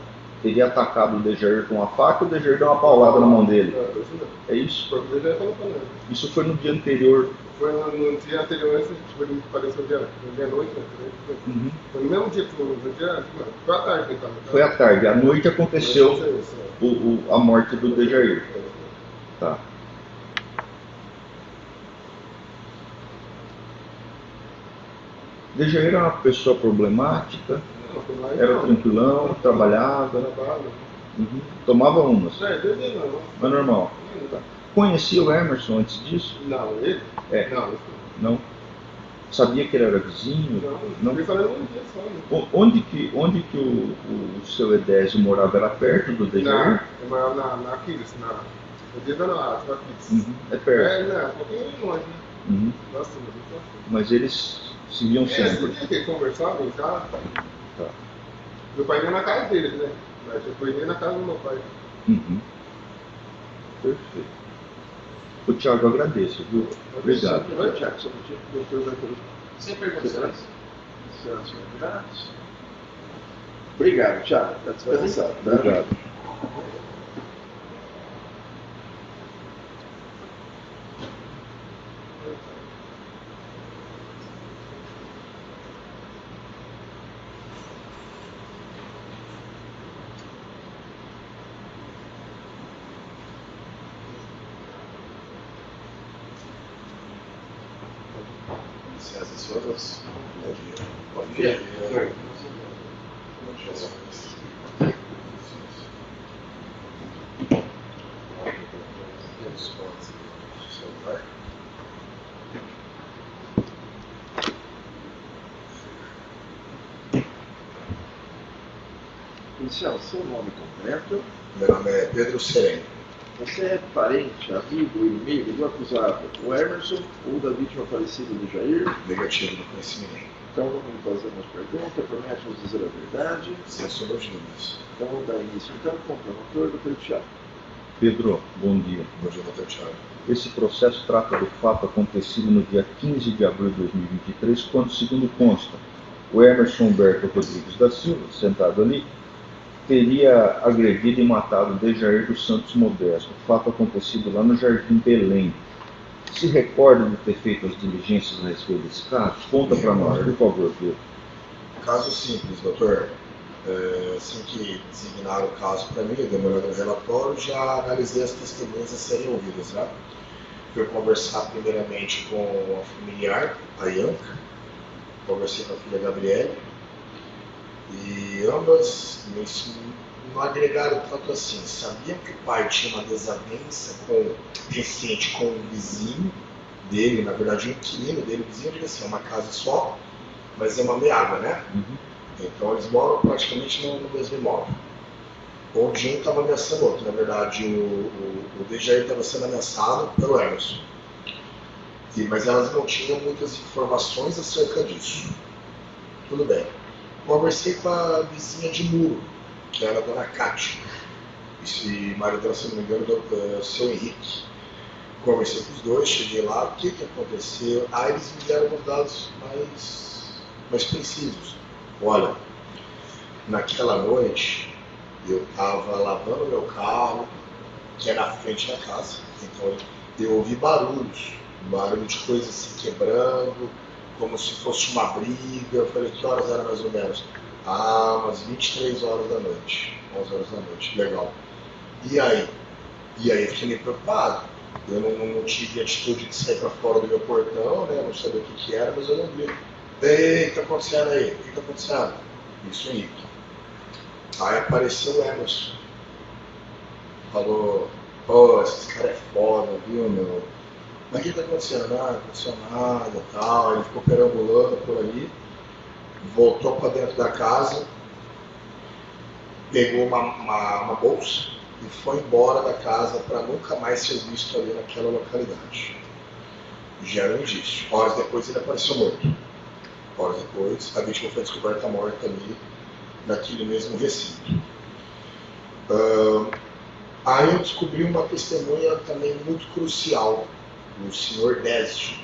teria atacado o Dejair com uma faca e o Dejair deu uma paulada na mão dele. É isso? Isso foi no dia anterior. Foi no dia anterior, ele faleceu dia noite, né? Foi no mesmo dia que no dia. Foi à tarde, então. Foi à tarde. À noite aconteceu a morte do Dejair. Tá. Dejair era uma pessoa problemática, era tranquilão, trabalhava, tomava umas. Não é normal. Tá. Conhecia o Emerson antes disso? Não, ele? Não. Sabia que ele era vizinho? Não. Ele falou um dia só. Né? Onde que o seu Edésio morava? Era perto do Dejair? Ele morava na Aquiles, eu digo na Aquiles. É perto. Não, um pouquinho longe, né? Nossa, mas eles se viam sempre. Esse dia que eles conversavam em casa, tá. Meu pai ia na casa deles, né? Mas eu fui na casa do meu pai. Perfeito. O Tiago, agradeço, viu? Obrigado. Tiago, Sem perguntas. Obrigado, Tiago. Está dispensado. Obrigado. Licença, senhoras. Bom dia. Bom dia. Policial, seu nome completo? Meu nome é Pedro Sereno. Você é parente, amigo, inimigo do acusado, o Emerson ou da vítima falecida do Jair? Negativo, não conheci ninguém. Então vamos fazer uma pergunta, promete nos dizer a verdade? Sem sombra de dúvidas. Então vamos dar início então com o promotor, doutor Thiago. Pedro, bom dia. Bom dia, doutor Thiago. Esse processo trata do fato acontecido no dia 15 de abril de 2023, quando, segundo consta, o Emerson Humberto Rodrigues da Silva, sentado ali, teria agredido e matado o Dejair dos Santos Modesto, fato acontecido lá no Jardim Belém. Se recorda de ter feito as diligências a respeito desse caso? Conta para nós, por favor, Pedro. Caso simples, doutor. Assim que designaram o caso para mim, eu dei uma olhada no relatório, já analisei as testemunhas a serem ouvidas, né? Fui conversar primeiramente com a familiar, a Ianca, conversei com a filha Gabriele, e ambas não agregaram tanto assim. Sabiam que o pai tinha uma desavença recente com o vizinho dele, na verdade o inquilino dele, o vizinho dele, assim, é uma casa só, mas é uma meada, né? Então eles moram praticamente no mesmo imóvel. Onde um estava ameaçando o outro. Na verdade, o Dejair estava sendo ameaçado pelo Emerson. Mas elas não tinham muitas informações acerca disso. Tudo bem. Conversei com a vizinha de muro, que era a dona Cátia. Esse marido dela, se não me engano, é o seu Henrique. Conversei com os dois, cheguei lá, o que aconteceu? Aí eles me deram uns dados mais precisos. Olha, naquela noite eu estava lavando meu carro, que é na frente da casa. Então eu ouvi barulho de coisas assim quebrando, como se fosse uma briga. Eu falei, que horas era mais ou menos? Umas 23 horas da noite, 11 horas da noite, legal. E aí eu fiquei meio preocupado. Eu não tive atitude de sair para fora do meu portão, né? Não sabia o que era, mas eu não vi. Ei, o que está acontecendo aí? O que está acontecendo? Isso aí. Aí apareceu o Emerson. Falou, esse cara é foda, viu, meu? Mas o que está acontecendo? Não aconteceu nada e tal. Ele ficou perambulando por ali, voltou para dentro da casa, pegou uma bolsa e foi embora da casa para nunca mais ser visto ali naquela localidade. Já era um indício. Horas depois ele apareceu morto. Horas depois, a vítima foi descoberta morta ali, naquele mesmo recinto. Aí eu descobri uma testemunha também muito crucial, o senhor Désio,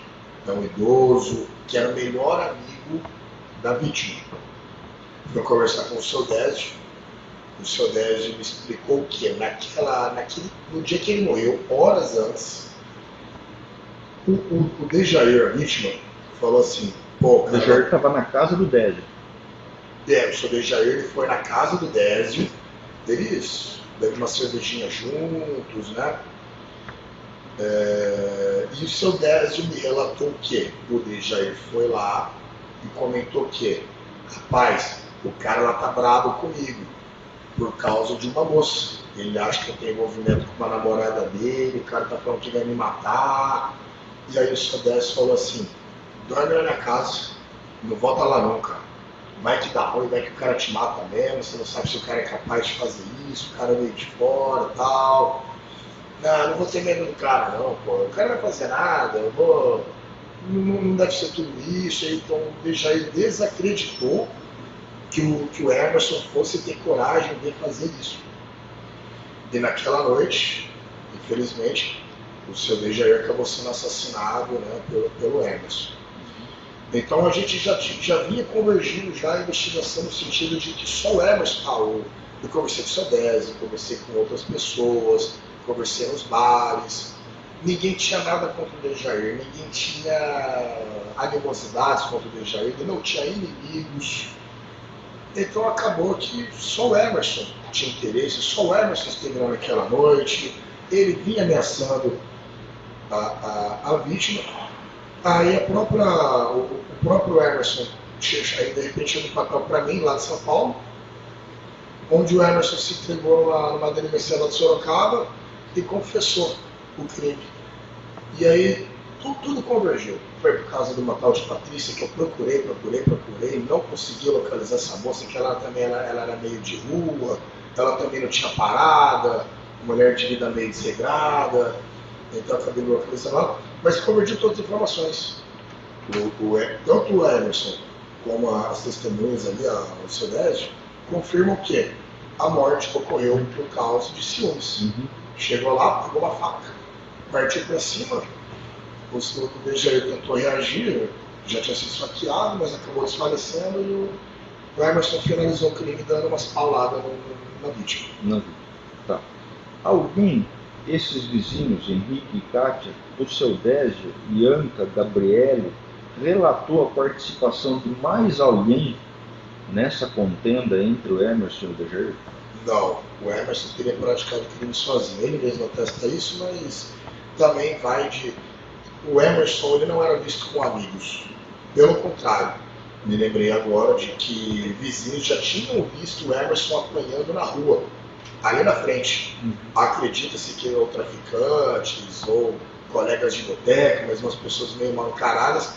um idoso, que era o melhor amigo da vítima. Fui conversar com o seu Désio. O seu Désio me explicou que no dia que ele morreu, horas antes, o Dejair, a vítima, falou assim, pô, o Dejair estava na casa do Désio. O seu Dejair ele foi na casa do Désio, eles beberam uma cervejinha juntos, né? E o seu Désio me relatou que o Dejair foi lá e comentou que, rapaz, o cara lá tá bravo comigo por causa de uma moça. Ele acha que eu tenho envolvimento com uma namorada dele, o cara tá falando que vai me matar. E aí o seu Désio falou assim, dorme na minha casa, não volta lá nunca. Vai que dá ruim, vai que o cara te mata mesmo, você não sabe se o cara é capaz de fazer isso, o cara veio de fora e tal. Não vou ter medo do cara não, pô. O cara não vai fazer nada, eu vou. Não deve ser tudo isso. Então o Dejair desacreditou que o Emerson fosse ter coragem de fazer isso. E naquela noite, infelizmente, o seu Dejair acabou sendo assassinado, né, pelo Emerson. Então a gente já vinha convergindo já a investigação no sentido de que só o Emerson, eu conversei com o seu Désio, conversei com outras pessoas, conversei nos bares, ninguém tinha nada contra o Dejair, ninguém tinha animosidades contra o Dejair, ele não tinha inimigos. Então acabou que só o Emerson tinha interesse, só o Emerson esteve lá naquela noite, ele vinha ameaçando a vítima, Aí o próprio Emerson, aí de repente chegou um papel para mim lá de São Paulo, onde o Emerson se entregou numa delegacia lá de Sorocaba e confessou o crime. E aí tudo convergiu. Foi por causa de uma tal de Patrícia que eu procurei, não consegui localizar essa moça, que ela também ela era meio de rua, ela também não tinha parada, mulher de vida meio desregrada, então eu acabei localizando ela, mas convergiu todas as informações. Tanto o Emerson como as testemunhas ali, o seu Désio, confirmam que a morte ocorreu por causa de ciúmes. Chegou lá, pegou uma faca, partiu para cima, o Dejair tentou reagir, já tinha sido esfaqueado, mas acabou desfalecendo, e o Emerson finalizou o crime dando umas pauladas na vítima. Tá. Alguém, esses vizinhos, Henrique e Kátia, o seu Désio, Bianca, Gabriele, relatou a participação de mais alguém nessa contenda entre o Emerson e o Dejair? Não, o Emerson teria praticado crime sozinho. Ele mesmo atesta isso, mas também vai de... O Emerson, ele não era visto com amigos. Pelo contrário, me lembrei agora de que vizinhos já tinham visto o Emerson apanhando na rua, ali na frente. Acredita-se que ou traficantes ou colegas de boteca, mas umas pessoas meio mal encaradas,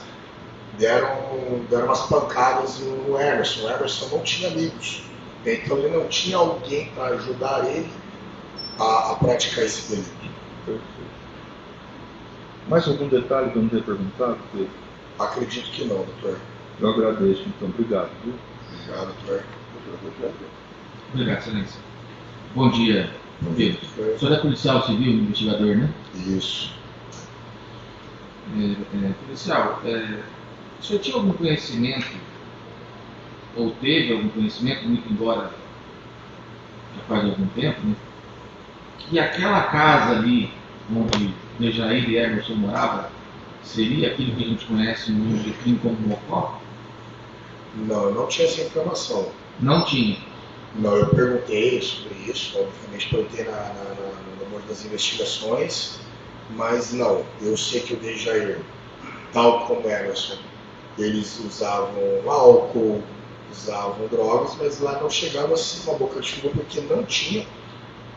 deram umas pancadas no Emerson. O Emerson não tinha amigos, então ele não tinha alguém para ajudar ele a praticar esse delito. Perfeito. Mais algum detalhe que eu não tenha perguntado, Pedro? Acredito que não, doutor. Eu agradeço, então. Obrigado. Viu? Obrigado, doutor. Obrigado, excelência. Bom dia, Pedro. O senhor é policial civil, investigador, né? Isso. Policial, o senhor tinha algum conhecimento, ou teve algum conhecimento, muito embora já faz algum tempo, né, que aquela casa ali, onde Dejair e Emerson moravam, seria aquilo que a gente conhece no mundo de crime como Mocó? Não, eu não tinha essa informação. Não tinha? Não, eu perguntei sobre isso, obviamente perguntei no número das investigações, mas não, eu sei que o Dejair, tal como Emerson, eles usavam álcool, usavam drogas, mas lá não chegava assim uma boca de fumo, porque não tinha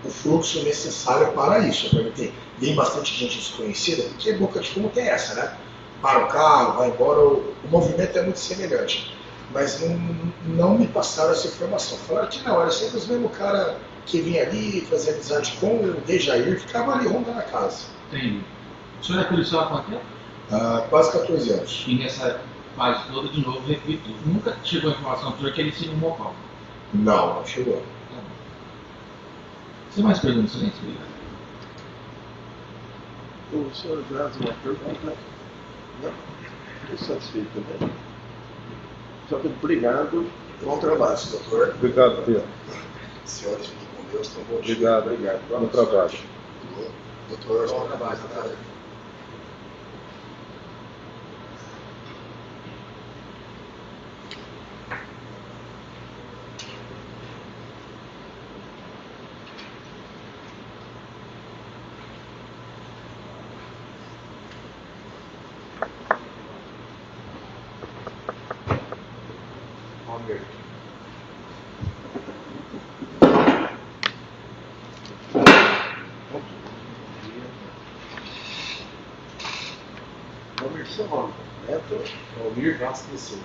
o fluxo necessário para isso. Eu perguntei, vem bastante gente desconhecida, porque boca de fumo tem essa, né? Para o carro, vai embora, o movimento é muito semelhante. Mas não me passaram essa informação. Falaram que não, era sempre os mesmos cara que vinha ali fazer amizade com o Dejair, ficava ali rondando a casa. Entendi. O senhor é policial há quanto tempo? Quase 14 anos. E nessa fase toda, de novo, repito, nunca chegou a informação do senhor que ele se no Mocó? Não chegou. Tá bom. Você mais perguntas, excelência? O senhor faz uma pergunta? Não? Estou satisfeito também. Só que obrigado. Bom trabalho, doutor. Obrigado, Pedro. Senhores, fiquem com Deus. Então, bom dia. Obrigado. Bom trabalho. Doutor, bom trabalho. Almir Vasco de Souza.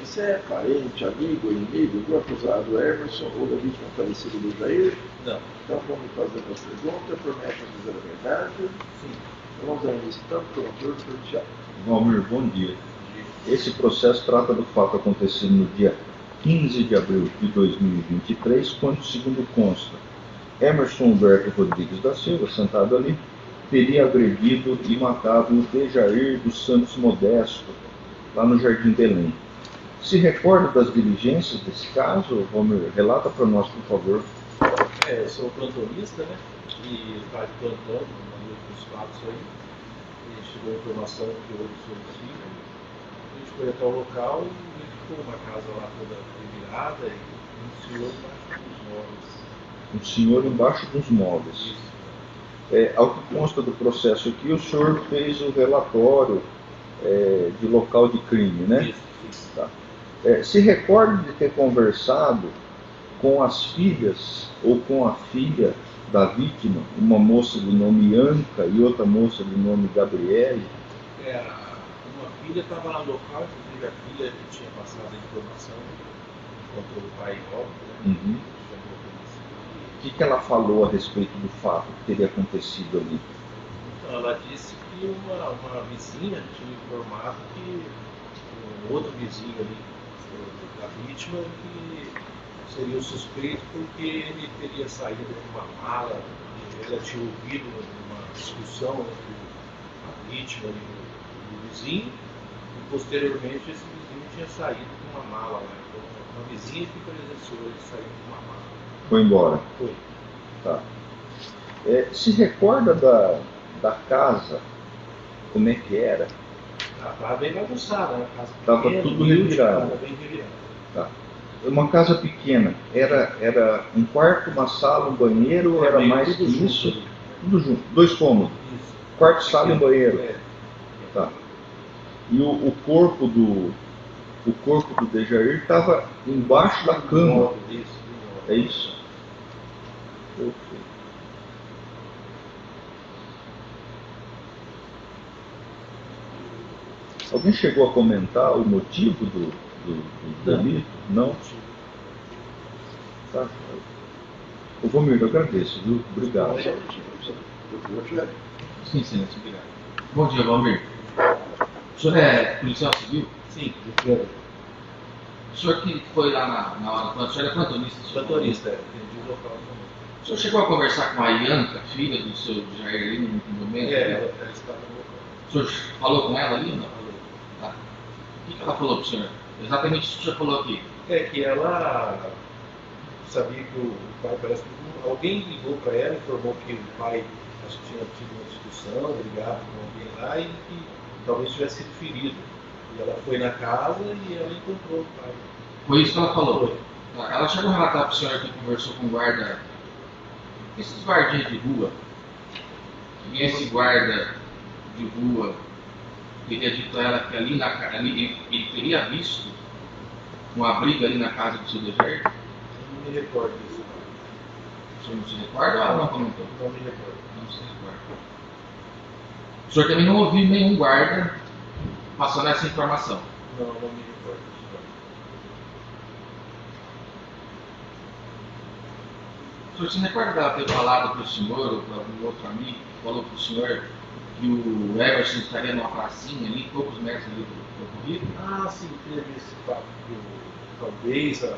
Você é parente, amigo, inimigo do acusado Emerson ou da vítima falecida do Jair? Não. Então vamos fazer as perguntas, promete dizer a verdade? Sim. Vamos dar início então, promotor do Tiago. Valmir, bom dia. Esse processo trata do fato acontecido no dia 15 de abril de 2023, quando, segundo consta, Emerson Humberto Rodrigues da Silva, sentado ali, teria agredido e matado o Dejair dos Santos Modesto, lá no Jardim Belém. Se recorda das diligências desse caso, Valmir? Relata para nós, por favor. Eu sou plantonista, né? E está de plantão nos fatos aí. E chegou a informação que houve homicídio. A gente foi até o local e verificou uma casa lá toda revirada e um senhor embaixo dos móveis. Um senhor embaixo dos móveis. Isso. Ao que consta do processo aqui, o senhor fez o relatório de local de crime, né? Isso. Tá. Se recorda de ter conversado com as filhas ou com a filha da vítima, uma moça de nome Anca e outra moça de nome Gabriele? Uma filha estava lá no local, inclusive a filha que tinha passado a informação, encontrou o pai óbvio, né? Uhum. O que ela falou a respeito do fato que teria acontecido ali? Então, ela disse que uma vizinha tinha informado que um outro vizinho ali da vítima que seria o suspeito porque ele teria saído com uma mala e ela tinha ouvido uma discussão entre a vítima e o vizinho e posteriormente esse vizinho tinha saído com uma mala, né? Então, uma vizinha que presenciou ele sair com uma mala. Foi embora? Foi. Tá. Se recorda da casa, como é que era? Estava bem bagunçada, né? Estava tudo revirado. Estava bem revirado. Tá. Uma casa pequena, era um quarto, uma sala, um banheiro, ou era mais que isso? Ali. Tudo junto, 2 cômodos. Isso. Quarto, sala e um banheiro. Tá. E o corpo do Dejair estava embaixo da cama. Isso. É isso? Perfeito. Alguém chegou a comentar o motivo do delito? Não? Tá. Ô, Valmir, eu agradeço, viu? Obrigado. Sim, obrigado. Bom dia, Valmir. O senhor é policial civil? Sim, o senhor que foi lá na hora do plano, o senhor é plantonista? plantonista, entendi o local também. O senhor chegou a conversar com a Ianca, filha do seu Jair ali no momento? Ela estava no local. O senhor falou com ela ali ou não? Tá. O que ela falou para o senhor? Exatamente isso que o senhor falou aqui. É que ela sabia que o pai parece que alguém ligou para ela, informou que o pai acho que tinha tido uma discussão, brigado com alguém lá e que talvez tivesse sido ferido. E ela foi na casa e ela encontrou o pai. Foi isso que ela falou? Foi. Tá. Ela chegou a relatar para o senhor que conversou com o guarda, esses guardinhas de rua, e esse guarda de rua teria dito a ela que ali ele teria visto uma briga ali na casa do seu Dejair? Não me recordo disso. O senhor não se recorda ou ela não comentou? Não me recordo. Não se recorda. O senhor também não ouviu nenhum guarda passando essa informação? Não me recordo disso. O senhor se recorda dela ter falado para o senhor ou para algum outro amigo que falou para o senhor que o Everson estaria numa pracinha ali, poucos metros ali do ocorrido? Ah, sim, teve esse fato que talvez ele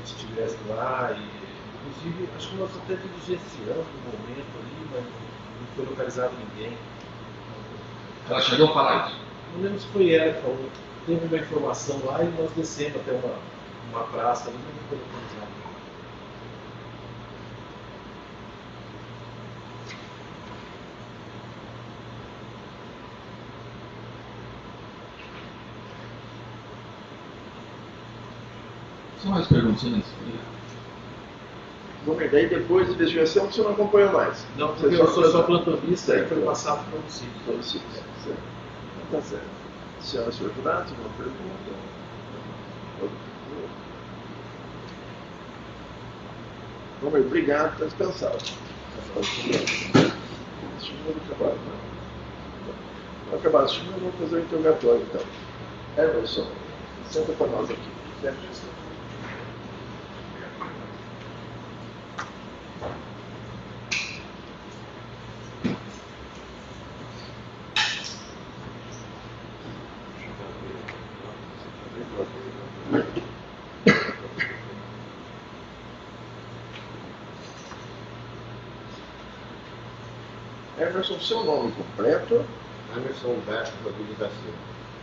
estivesse lá e, inclusive, acho que nós até diligenciamos no momento ali, mas não foi localizado ninguém. Ela chegou a falar isso? Não lembro se foi ela que falou. Teve uma informação lá e nós descemos até uma praça ali, mas não foi localizado. Só mais perguntas, né? Bom, e daí depois da investigação você não acompanhou mais? Não, porque eu sou só plantonista e foi passado para o município. Todo sítio, certo. Então, tá certo. Senhora, senhor Renato, uma pergunta? Bom, obrigado, está dispensado. Segundo trabalho, né? Vamos acabar a segunda, vamos fazer o interrogatório, então. Emerson, senta para nós aqui. Certo? Emerson, seu nome completo? Emerson Humberto Rodrigues da Silva.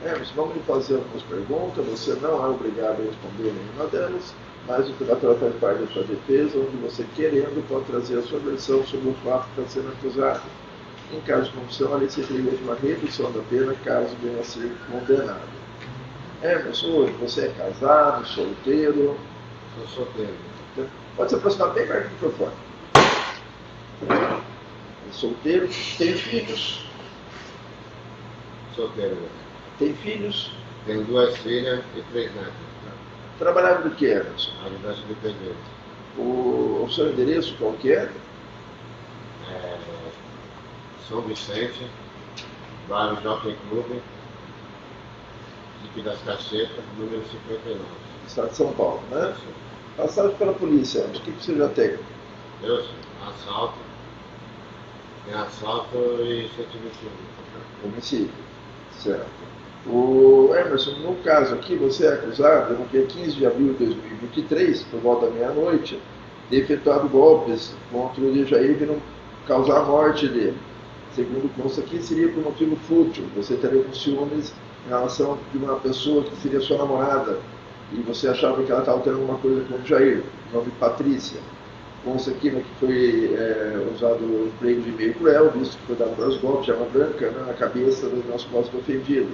Emerson, vamos lhe fazer algumas perguntas. Você não é obrigado a responder nenhuma delas, mas o interrogatório faz parte da sua defesa, onde você, querendo, pode trazer a sua versão sobre o fato que está sendo acusado. Em caso de convicção, a lei se prevê de uma redução da pena caso venha a ser condenado. Emerson, hoje você é casado, solteiro? Sou solteiro. Pode se aproximar bem perto do microfone. Solteiro, tem filhos? Solteiro. Tem filhos? Tenho 2 filhas e 3 netos. Trabalhava do que, Emerson? Ajudante de pedreiro. O seu endereço qual que é? São Vicente, bairro Jockey Clube, Dique das Cachetas, número 59. Estado de São Paulo, né? Passagem pela polícia, o que você já tem? Eu, assalto. Tem assalto e 121. Homicídio. Certo. O Emerson, no caso aqui, você é acusado, no dia 15 de abril de 2023, por volta da meia-noite, de efetuado golpes contra o Dejair de não causar a morte dele. Segundo consta aqui, seria por motivo fútil. Você teria com ciúmes em relação de uma pessoa que seria sua namorada e você achava que ela estava tendo alguma coisa com o Jair, o nome Patrícia. Consta aqui, né, que foi usado o emprego de meio cruel, visto que foi dado vários golpes de arma branca, né, na cabeça do nosso próximo ofendido.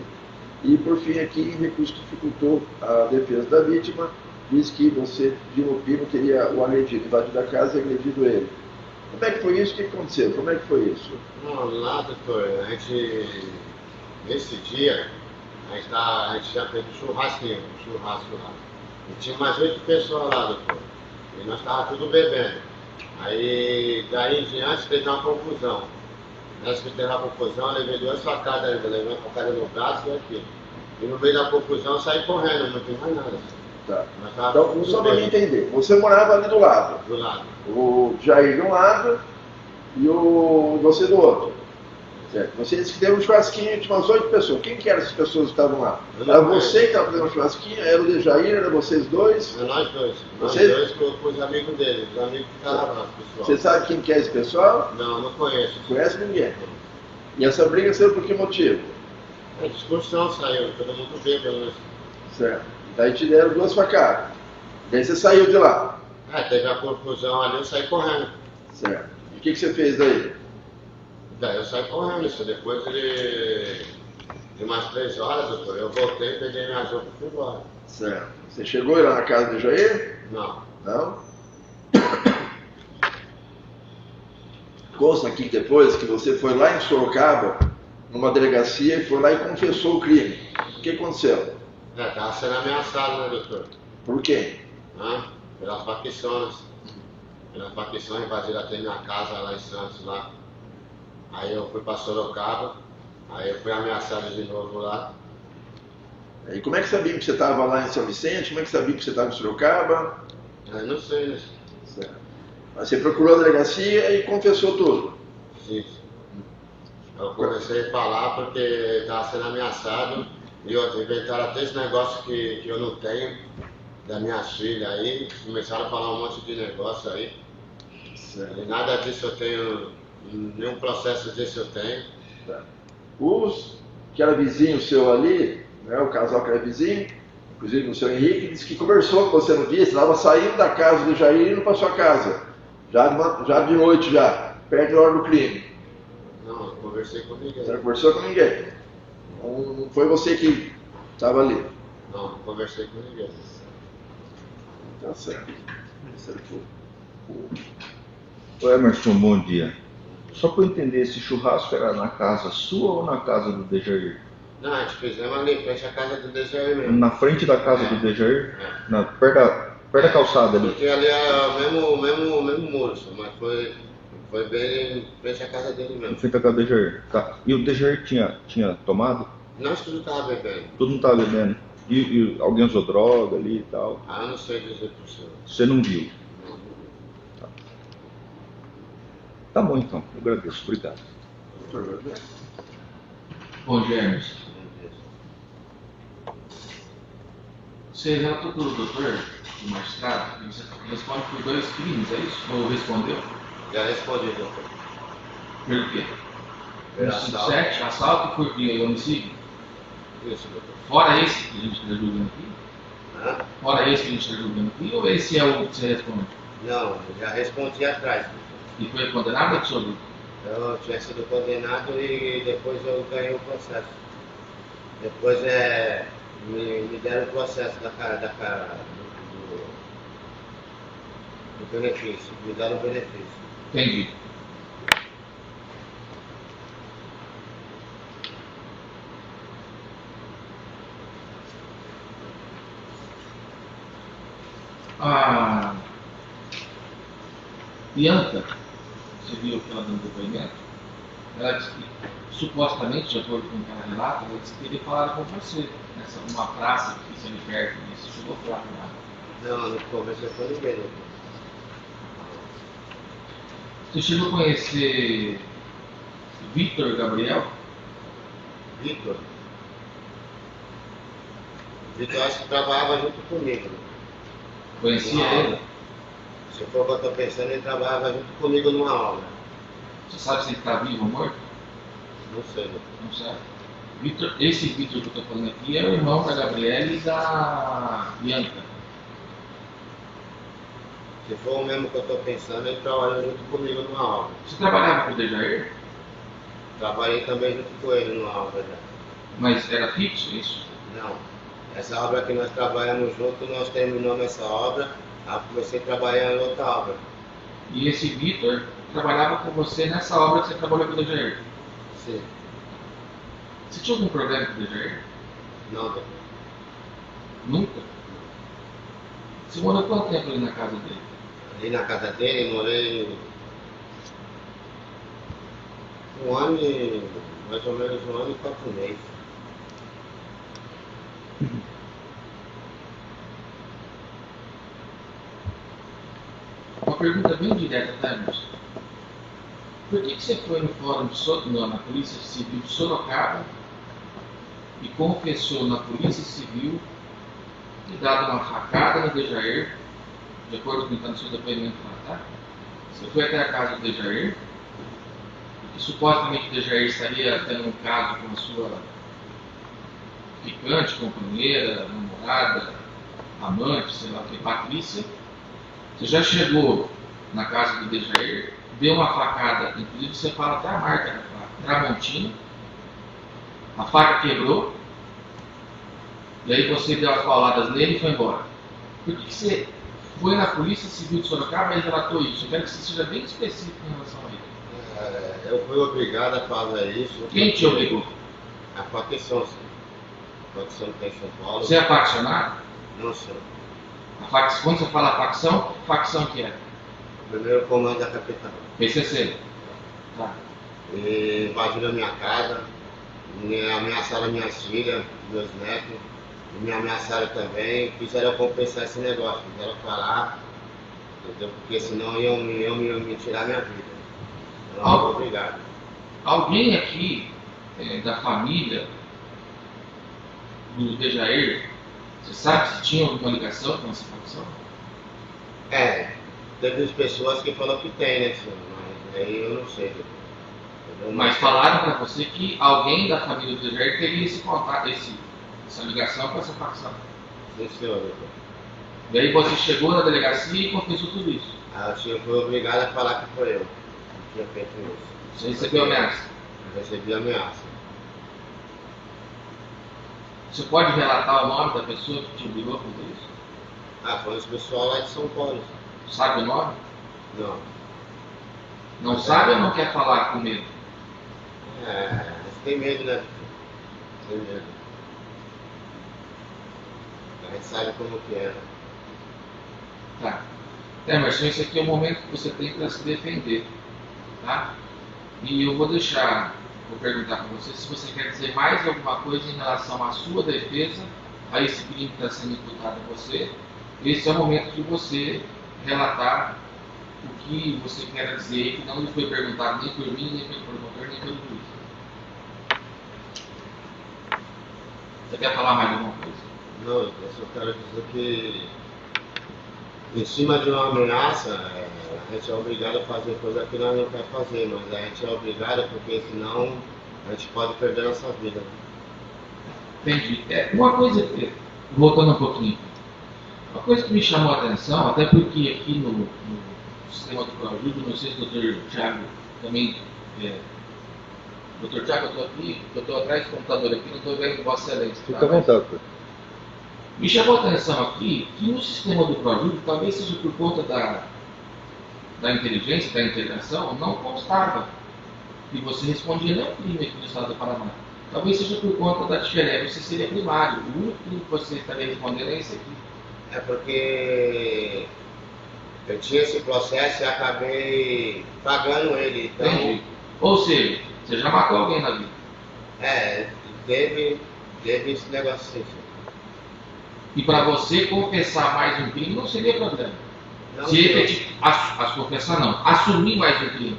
E, por fim, aqui, em recurso que dificultou a defesa da vítima, diz que você, de Lupino, teria o agredido, invadido a casa e agredido ele. Como é que foi isso? O que aconteceu? Como é que foi isso? Não, lá, doutor, nesse dia, a gente já fez um churrasco lá. E tinha mais 8 pessoas lá, doutor. E nós estávamos tudo bebendo. Aí, daí em diante, teve uma confusão. Nessa que teve uma confusão, eu levei 2 facadas, eu levei uma facada no braço e aqui. E no meio da confusão, eu saí correndo, não tem mais nada. Tá. Então, só para mim entender, você morava ali do lado. Do lado. O Jair de um lado e você do outro. Certo. Você disse que teve um churrasquinho de umas 8 pessoas. Quem que eram essas pessoas que estavam lá? Era você que estava fazendo um churrasquinho? Era o Dejair? Era vocês dois? Era nós dois. Vocês? Nós dois com os amigos dele, os amigos que estavam lá, pessoal. Você sabe quem que é esse pessoal? Não conheço. Não conhece ninguém. E essa briga saiu por que motivo? A discussão saiu, todo mundo bêbado. Certo. Daí te deram 2 facadas. Daí você saiu de lá. Teve a confusão ali, eu saí correndo. Certo. E o que você fez daí? Daí eu saí correndo, isso. Depois de umas 3 horas, doutor, eu voltei, peguei minhas roupas e fui embora. Certo. Você chegou lá na casa do Jair? Não. Não? Consta aqui depois que você foi lá em Sorocaba, numa delegacia, e foi lá e confessou o crime. O que aconteceu? Estava sendo ameaçado, né, doutor? Por quem? Pelas facções. Pelas facções invadiram até minha casa lá em Santos, lá. Aí eu fui para Sorocaba, aí eu fui ameaçado de novo lá. E como é que sabia que você estava lá em São Vicente? Como é que sabia que você estava em Sorocaba? Eu não sei, né? Certo. Mas você procurou a delegacia e confessou tudo? Sim. Eu comecei a falar porque estava sendo ameaçado e inventaram até esse negócio que eu não tenho, da minha filha aí. Começaram a falar um monte de negócio aí. Certo. E nada disso eu tenho, nenhum processo disso eu tenho. Tá. Que era vizinho seu ali, né, o casal que era vizinho, inclusive o seu Henrique, disse que conversou com você no dia, você estava saindo da casa do Jair e indo para sua casa, já de noite, perto da hora do crime. Não, eu conversei com ninguém. Você não conversou com ninguém? Não foi você que estava ali? Não conversei com ninguém. Tá certo. Ô Emerson, bom dia. Só para eu entender, esse churrasco era na casa sua ou na casa do Dejair? Não, a gente fizemos ali, frente à casa do Dejair mesmo. Na frente da casa do Dejair? Perto da calçada ali? Porque ali é o mesmo muro, mas foi bem em frente à casa dele mesmo. Em frente à casa do Dejair. Tá. E o Dejair tinha tomado? Nós tudo estava bebendo. Todo mundo estava bebendo. E alguém usou droga ali e tal? Eu não sei dizer pro senhor. Você não viu? Tá bom então, eu agradeço, obrigado. Bom dia, Emerson. Você relatou para o doutor, o magistrado, que você responde por 2 crimes, é isso? Ou respondeu? Já respondi, doutor. Pelo quê? Pelo 7, assalto e por via homicídio? Isso, doutor. Fora esse que a gente está julgando aqui? Fora esse que a gente está julgando aqui, ou esse é o que você responde? Não, eu já respondi atrás. E foi condenado ou absoluto? Eu tinha sido condenado e depois eu ganhei o processo. Depois me deram o processo do benefício. Me deram o benefício. Entendi. A Bianca, você viu que ela deu um depoimento? Ela disse que, supostamente, de acordo com o que ela relata, ela disse que ele falava com você, numa praça que fica ali perto disso. Chegou a falar com ela. Não, não conversei com ninguém. Não. Você chegou a conhecer Vitor Gabriel? Vitor? Vitor, acho que trabalhava junto comigo. Conhecia ele? Se for o que eu estou pensando, ele trabalhava junto comigo numa obra. Você sabe se ele está vivo ou morto? Não sei. Não sabe. Esse Vitor que eu estou falando aqui é o irmão da Gabriela e da Bianca. Se for o mesmo que eu estou pensando, ele trabalhou junto comigo numa obra. Você trabalhava com o Dejair? Trabalhei também junto com ele numa obra já. Mas era fixo isso? Não. Essa obra que nós trabalhamos junto, nós terminamos essa obra, aí comecei a trabalhar em outra obra. E esse Vitor trabalhava com você nessa obra que você trabalhou com o Dejair? Sim. Você tinha algum problema com o Dejair? Não, doutor. Nunca? Você morou quanto tempo ali na casa dele? Ali na casa dele, morei mais ou menos 1 ano e 4 meses. Uma pergunta bem direta, tá, Emerson? Por que você foi no fórum na Polícia Civil de Sorocaba e confessou na Polícia Civil ter dado uma facada no Dejair, de acordo com o seu depoimento lá, tá? Você foi até a casa do Dejair, que supostamente o Dejair estaria tendo um caso com a sua ficante, companheira, namorada, amante, sei lá o que, Patrícia. Você já chegou na casa do Dejair, deu uma facada, inclusive você fala até a marca da faca, Tramontina, a faca quebrou, e aí você deu as pauladas nele e foi embora. Por que você foi na Polícia Civil de Sorocaba e relatou isso? Eu quero que você seja bem específico em relação a isso. Eu fui obrigado a fazer isso. Quem te obrigou? A facção, sim. A facção que tem em São Paulo. Você é faccionado? Não sou. Quando você fala facção, que facção que é? Primeiro comando da capital. PCC. Tá. E invadiram a minha casa, ameaçaram minhas filhas, meus netos, me ameaçaram também, quiseram compensar esse negócio, quiseram falar, entendeu? Porque senão iam me tirar minha vida. Eu não fui obrigado. Alguém aqui da família do Dejair, você sabe se tinha alguma ligação com essa facção? Teve pessoas que falaram que tem, né, senhor? Mas aí eu não sei. Entendeu? Mas falaram para você que alguém da família do Dejair teria esse contato, essa ligação com essa facção. Sim, senhor, doutor. E aí você chegou na delegacia e confessou tudo isso? Eu fui obrigado a falar que foi eu que tinha feito isso. Você recebeu ameaça? Eu recebi ameaça. Você pode relatar o nome da pessoa que te obrigou a fazer isso? Foi esse pessoal lá de São Paulo. Sabe o nome? Não. Não sabe ou não quer falar com medo? Você tem medo, né? Tem medo. A gente sabe como que é. Tá. Emerson, esse aqui é o momento que você tem para se defender. Tá? E eu vou perguntar para você se você quer dizer mais alguma coisa em relação à sua defesa, a esse crime que está sendo imputado a você. Esse é o momento de você relatar o que você quer dizer, que não lhe foi perguntado nem por mim, nem pelo promotor, nem pelo juiz. Você quer falar mais alguma coisa? Não, eu só quero dizer que em cima de uma ameaça, a gente é obrigado a fazer coisa que nós não quer fazer, mas a gente é obrigado porque senão a gente pode perder a nossa vida. Entendi. Uma coisa, voltando um pouquinho, uma coisa que me chamou a atenção, até porque aqui no sistema do Proajuda, não sei se o Dr. Thiago também. Dr. Thiago, eu estou aqui, eu estou atrás do computador aqui, não estou vendo Vossa Excelência. Fica à vontade. Me chamou a atenção aqui que no sistema do Proajuda, talvez seja por conta da inteligência, da integração, não constava que você respondia nenhum crime aqui no estado do Paraná. Talvez seja por conta da diferença, você seria primário. O único crime que você estaria respondendo é esse aqui. É porque eu tinha esse processo e acabei pagando ele. Então, Entendi. Ou seja, você já matou alguém na vida. Teve esse negócio assim. E para você confessar mais um crime não seria problema. Não, Confessar não, assumir mais um crime.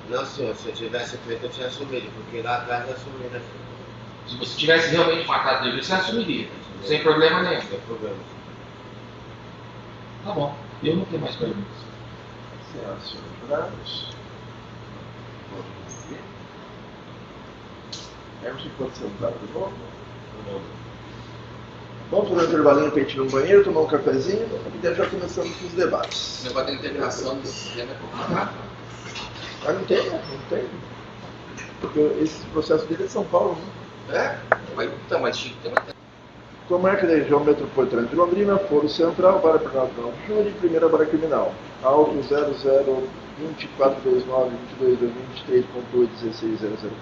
Não, senhor, se eu tivesse feito, eu tinha assumido, porque lá atrás eu assumi, né? Se você tivesse realmente matado ele, você assumiria. Sem problema nenhum. Sem problema. Tá bom, eu não tenho mais perguntas. Senhoras e senhores jurados. Emerson, pode sentar de novo? Vamos fazer um intervalinho para a gente ir no banheiro, tomar um cafezinho e já começamos com os debates. O negócio da integração do sistema é complicado. Ah, não tem. Porque esse processo dele é de São Paulo, né? Então, mas tinha que ter uma... Comarca da região metropolitana de Londrina, Foro Central, Vara Penal de 9 de Julho, Primeira Vara Criminal. Auto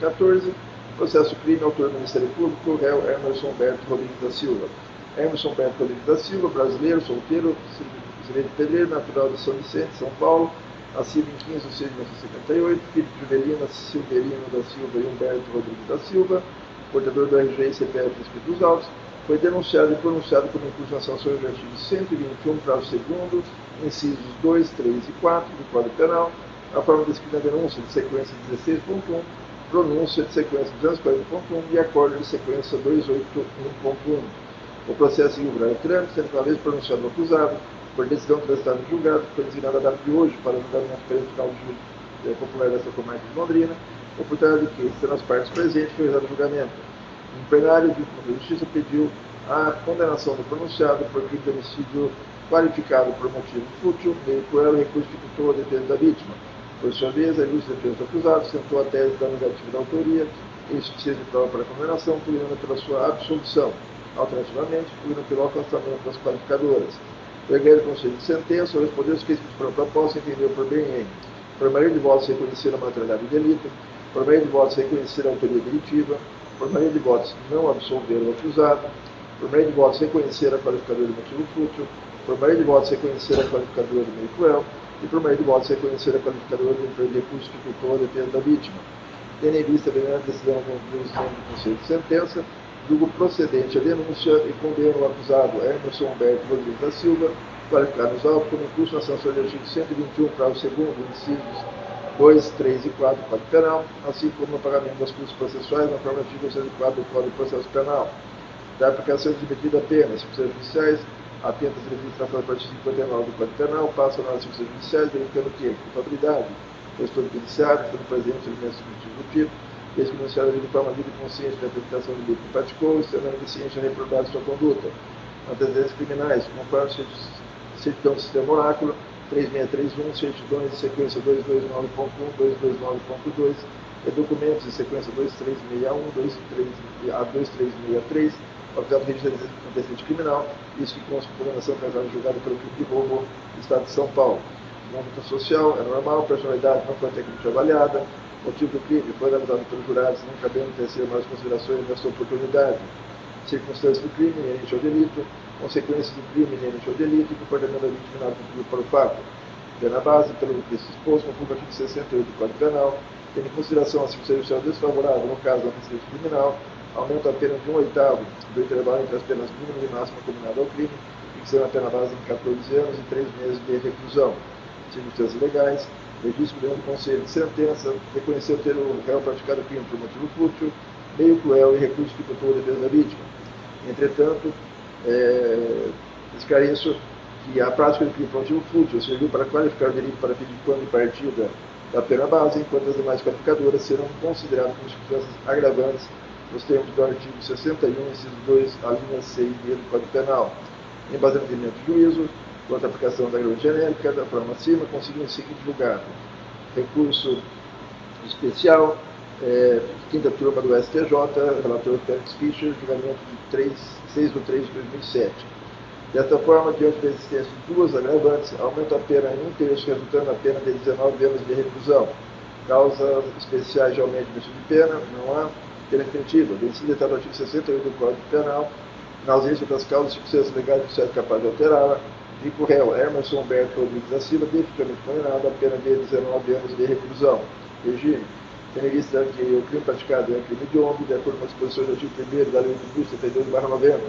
0024292223.8160014. Processo crime, autor do Ministério Público, réu Emerson Humberto Rodrigues da Silva. Emerson Humberto Rodrigues da Silva, brasileiro, solteiro, de pedreiro, natural de São Vicente, São Paulo, nascido em 15 de 6 de 1978, filho de Juvelina Silverino da Silva e Humberto Rodrigues da Silva, portador do RG e CPF inscrito dos autos, foi denunciado e pronunciado como incurso na sanção do artigo 121, parágrafo 2º, incisos 2, 3 e 4 do Código Penal, a forma descrita na denúncia de sequência 16.1, pronúncia de sequência 240.1 e acordo de sequência 281.1. O processo seguiu o trâmite, sendo uma vez pronunciado o acusado, por decisão transtada no julgado, que foi designada a data de hoje para o julgamento perante o Tribunal de Júri Popular dessa Comarca de Londrina, oportunidade de que, sendo as partes presentes, foi realizado o julgamento. Em plenário, o Tribunal de Justiça pediu a condenação do pronunciado por crime de homicídio qualificado por motivo fútil, meio cruel e recurso que dificultou a defesa da vítima. Por sua vez, a ilustre defesa do acusado sentou a tese da negativa da autoria e insuficiência de prova para a condenação, punindo pela sua absolução. Alternativamente, punindo pelo afastamento das qualificadoras. O regrado do Conselho de Sentença, ao responder os quesitos para a proposta, entendeu por bem em por maioria de votos reconhecer a materialidade do delito, por maioria de votos reconhecer a autoria delitiva, por maioria de votos não absolver o acusado, por maioria de votos reconhecer a qualificadora do motivo fútil, por maioria de votos reconhecer a qualificadora do meio cruel e por maioria de votos reconhecer a qualificadora do emprego de recurso que dificultou a defesa da vítima. Tendo em vista a primeira decisão do Conselho de Sentença, julgo procedente a denúncia e condeno o acusado Emerson Humberto Rodrigues da Silva, qualificado nos autos como incurso na sanção do artigo 121, parágrafo 2º, incisos 2, 3 e 4 do Código Penal, assim como no pagamento das custas processuais na forma artigo 104 do Código de Processo Penal. Da aplicação de medida pena, as circunstâncias judiciais, atentas às medidas tratadas no artigo 59 do Código Penal, passam nas circunstâncias judiciais, verificando que culpabilidade, gestor do judiciário, estando presente elementos subjetivos do tipo, desde que o denunciado agiu de forma livre e consciente da apresentação do delito que praticou, estando ciente a reprovar sua conduta. Antecedentes criminais, conforme certidão do sistema oráculo, 3631, certidões de sequência 229.1, 229.2, e documentos de sequência 2361, 2363, objeto de registro de antecedente criminal, isso que consta com condenação casada julgada pelo crime de roubo do Estado de São Paulo. Conduta social é normal, personalidade não foi tecnicamente avaliada, motivo do crime foi analisado pelos jurados, não cabendo tecer mais considerações nessa oportunidade. Circunstâncias do crime inerente ao delito, consequências do crime inerente ao delito e comportamento da vítima nada contribuído para o fato. Pena base, pelo que se expôs, conforme o artigo 68 do Código Penal, tendo em consideração a circunstância judicial desfavorável no caso do antecedente criminal, aumenta a pena de 1/8 do intervalo entre as penas mínima e máxima combinada ao crime, fixando a pena base em 14 anos e 3 meses de reclusão. Circunstâncias legais, registro do Conselho de Sentença, reconheceu ter o réu praticado o crime por motivo fútil, meio cruel e recurso que dificultou a defesa da vítima. Entretanto, esclareço que a prática do crime por motivo fútil serviu para qualificar o delito para fim de quando de partida da pena base, enquanto as demais qualificadoras serão consideradas como circunstâncias agravantes nos termos do artigo 61, inciso 2, a linha 6b do Código Penal. Em baseamento de juízo, quanto à aplicação da agravante genérica, da forma acima, conseguiu em seguinte julgado. Recurso especial, quinta turma do STJ, relator Felix Fischer, julgamento de 6 de 3 de 2007. Desta forma, diante da existência de duas agravantes, aumenta a pena em 1/3, resultando a pena de 19 anos de reclusão. Causas especiais de aumento de pena, não há pena definitiva. Vencido detalhe do artigo 68 do Código Penal, Na ausência das causas de sucesso legais que seja capaz de alterá-la, fica o réu Emerson Humberto Rodrigues da Silva definitivamente condenado a pena de 19 anos de reclusão. Regime. Tendo em vista que o crime praticado é um crime de homem, de acordo com as disposições do artigo 1º da Lei de 72/90,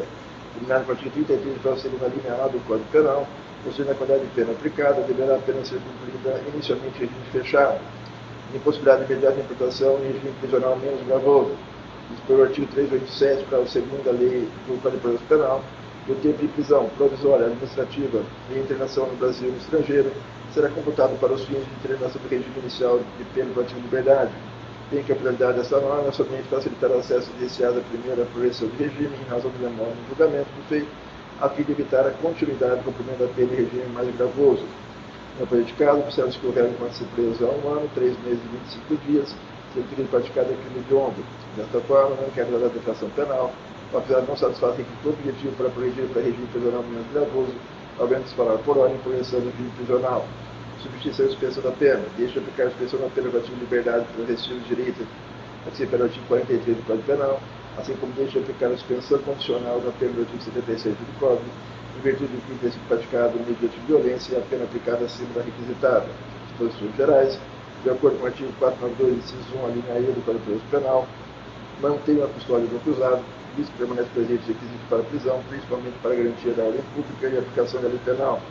terminado com o artigo 33 para a segunda linha A do Código Penal, considerando a quantidade de pena aplicada, deverá a pena ser cumprida inicialmente em regime fechado, impossibilidade de imediata imputação em regime prisional menos gravoso. Diz pelo artigo 387 para a segunda lei do Código de Processo Penal, que o tempo de prisão provisória, administrativa e internação no Brasil e no estrangeiro será computado para os fins de determinação do regime inicial de pena privativa de liberdade, bem que a finalidade dessa norma é somente facilitar o acesso iniciado à primeira correção de regime em razão do demora no julgamento do feito, a fim de evitar a continuidade do cumprimento da pena em regime mais gravoso. No predicado, observa-se que o réu pode ser preso há 1 ano, 3 meses e 25 dias, sendo que ele praticado é crime de honra. Desta forma, não quer dar a declaração penal, apesar de não satisfazer o objetivo para progredir para regime prisional menos gravoso, havendo disparar por hora em correção do regime prisional. Substituição e suspensão da pena. Deixa de aplicar a suspensão da pena privativa de liberdade para restrição de direito, assim pelo artigo 43 do Código Penal, assim como deixa de aplicar a suspensão condicional da pena do artigo 77 do Código, em virtude do crime ter sido praticado mediante violência e a pena aplicada acima da requisitada. Disposições gerais. De acordo com o artigo 492, inciso 1, a linha E do Código de Processo Penal, mantém a custódia do acusado, visto que permanece presente requisito para a prisão, principalmente para a garantia da ordem pública e a aplicação da lei penal.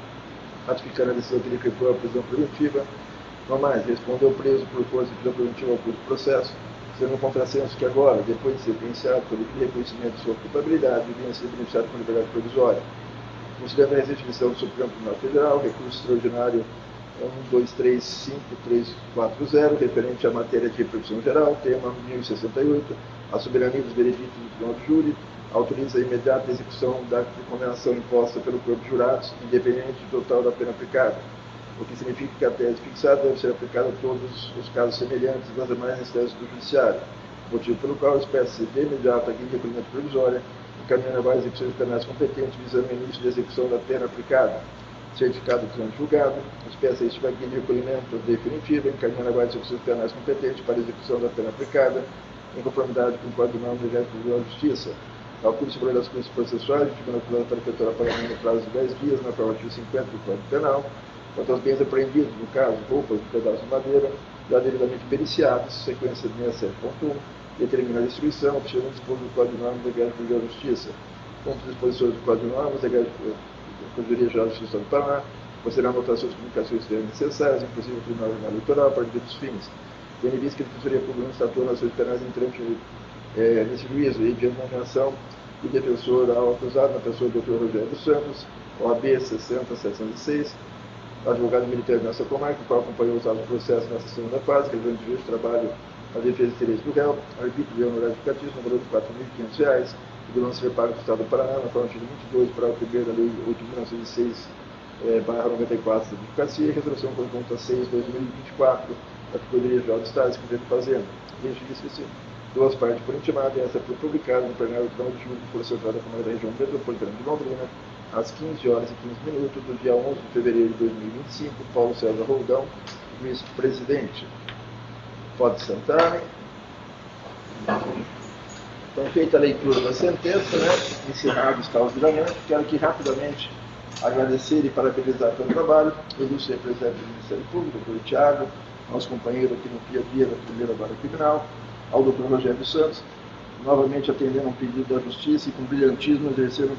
Ratificando a decisão que decretou a prisão preventiva, não mais, respondeu preso por força de prisão preventiva ao curso do processo, sendo um contrassenso que agora, depois de ser pentenciado pelo reconhecimento de sua culpabilidade, vinha a ser beneficiado com liberdade provisória. Considerando a recente decisão do Supremo Tribunal Federal, recurso extraordinário 1235.340, referente à matéria de repercussão geral, tema 1068, a soberania dos veredictos do Tribunal de Júri, autoriza a imediata execução da condenação imposta pelo corpo de jurados, independente do total da pena aplicada, o que significa que a tese fixada deve ser aplicada a todos os casos semelhantes das demais instâncias do Judiciário, motivo pelo qual espécie de imediata guia de recolhimento provisória, encaminhando a várias execuções penais competentes visando o início da execução da pena aplicada. Certificado de julgado, espécie estiva guia de recolhimento definitiva, encaminhando a várias execuções penais competentes para a execução da pena aplicada, em conformidade com o Código de Normas de Tribunal de Justiça. Calcule sobre das coisas processuais, o Tribunal Federal para efetuar pagamento no prazo de 10 dias, na forma artigo 50 do Código Penal, quanto aos bens apreendidos, no caso, roupas, pedaços de madeira, já devidamente periciados, sequência 67.1, determina a distribuição, observando o disposto do Código de Normas da Tribunal de Justiça. Contra as disposições do Código de Normas da Procuradoria Geral de Justiça do Paraná, considerando anotações e comunicações que serem necessárias, inclusive o Tribunal Eleitoral, para devidos fins. Tendo em vista que a Defensoria Pública não estatua nas ações penais entrante nesse juízo e diante da nomeação do defensor ao acusado, na pessoa do Dr. Rogério dos Santos, OAB 60.706, advogado militar da nossa comarca, o qual acompanhou os autos do processo nessa segunda fase, realizando de trabalho na defesa dos interesses do réu, arbítrio de honorário educativo, no valor de R$ 4.500, que deverão ser pagos do Estado do Paraná, na forma de 22, para o primeiro da Lei 8.906/94 da Advocacia, e Resolução Conjunta 6/2024, da Procuradoria Geral do Estado, Secretaria de Fazenda. Desde que esqueci. Duas partes por intimado, e essa foi publicada no plenário do Tribunal de Júri, que foi centrada na Câmara da Região Metropolitana de Londrina, às 15h15 do dia 11 de fevereiro de 2025, Paulo César Roldão, vice-presidente. Pode sentar. Então, feita a leitura da sentença, encerrado está o julgamento, quero aqui rapidamente agradecer e parabenizar pelo trabalho, o ilustre representante do Ministério Público, o Dr. Tiago, nosso companheiro aqui no dia a dia da primeira vara criminal, ao Dr. Rogério dos Santos, novamente atendendo a um pedido da Justiça e com brilhantismo exercendo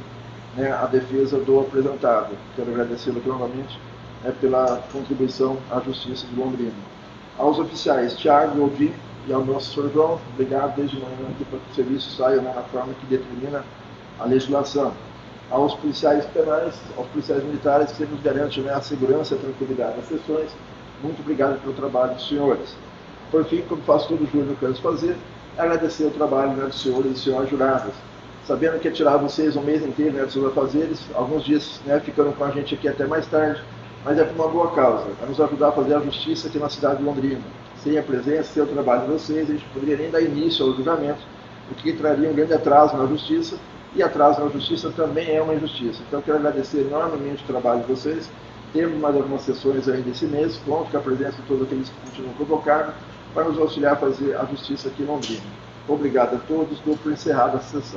a defesa do apresentado. Quero agradecê-lo novamente pela contribuição à Justiça de Londrina. Aos oficiais Tiago, Aldir e ao nosso Sr. João, obrigado desde manhã para que o serviço saia na forma que determina a legislação. Aos policiais penais, aos policiais militares, que sempre nos garantem a segurança e a tranquilidade das sessões, muito obrigado pelo trabalho dos senhores. Por fim, como faço todo julho, eu quero fazer, agradecer o trabalho dos senhores e senhoras juradas, sabendo que é tirar vocês um mês inteiro dos seus afazeres, alguns dias ficando com a gente aqui até mais tarde, mas é por uma boa causa, para nos ajudar a fazer a justiça aqui na cidade de Londrina. Sem a presença, sem o trabalho de vocês, a gente poderia nem dar início ao julgamento, o que traria um grande atraso na justiça, e atraso na justiça também é uma injustiça. Então, quero agradecer enormemente o trabalho de vocês. Temos mais algumas sessões ainda esse mês, conto com a presença de todos aqueles que continuam convocados, para nos auxiliar a fazer a justiça aqui em Londrina. Obrigado a todos, dou por encerrada a sessão.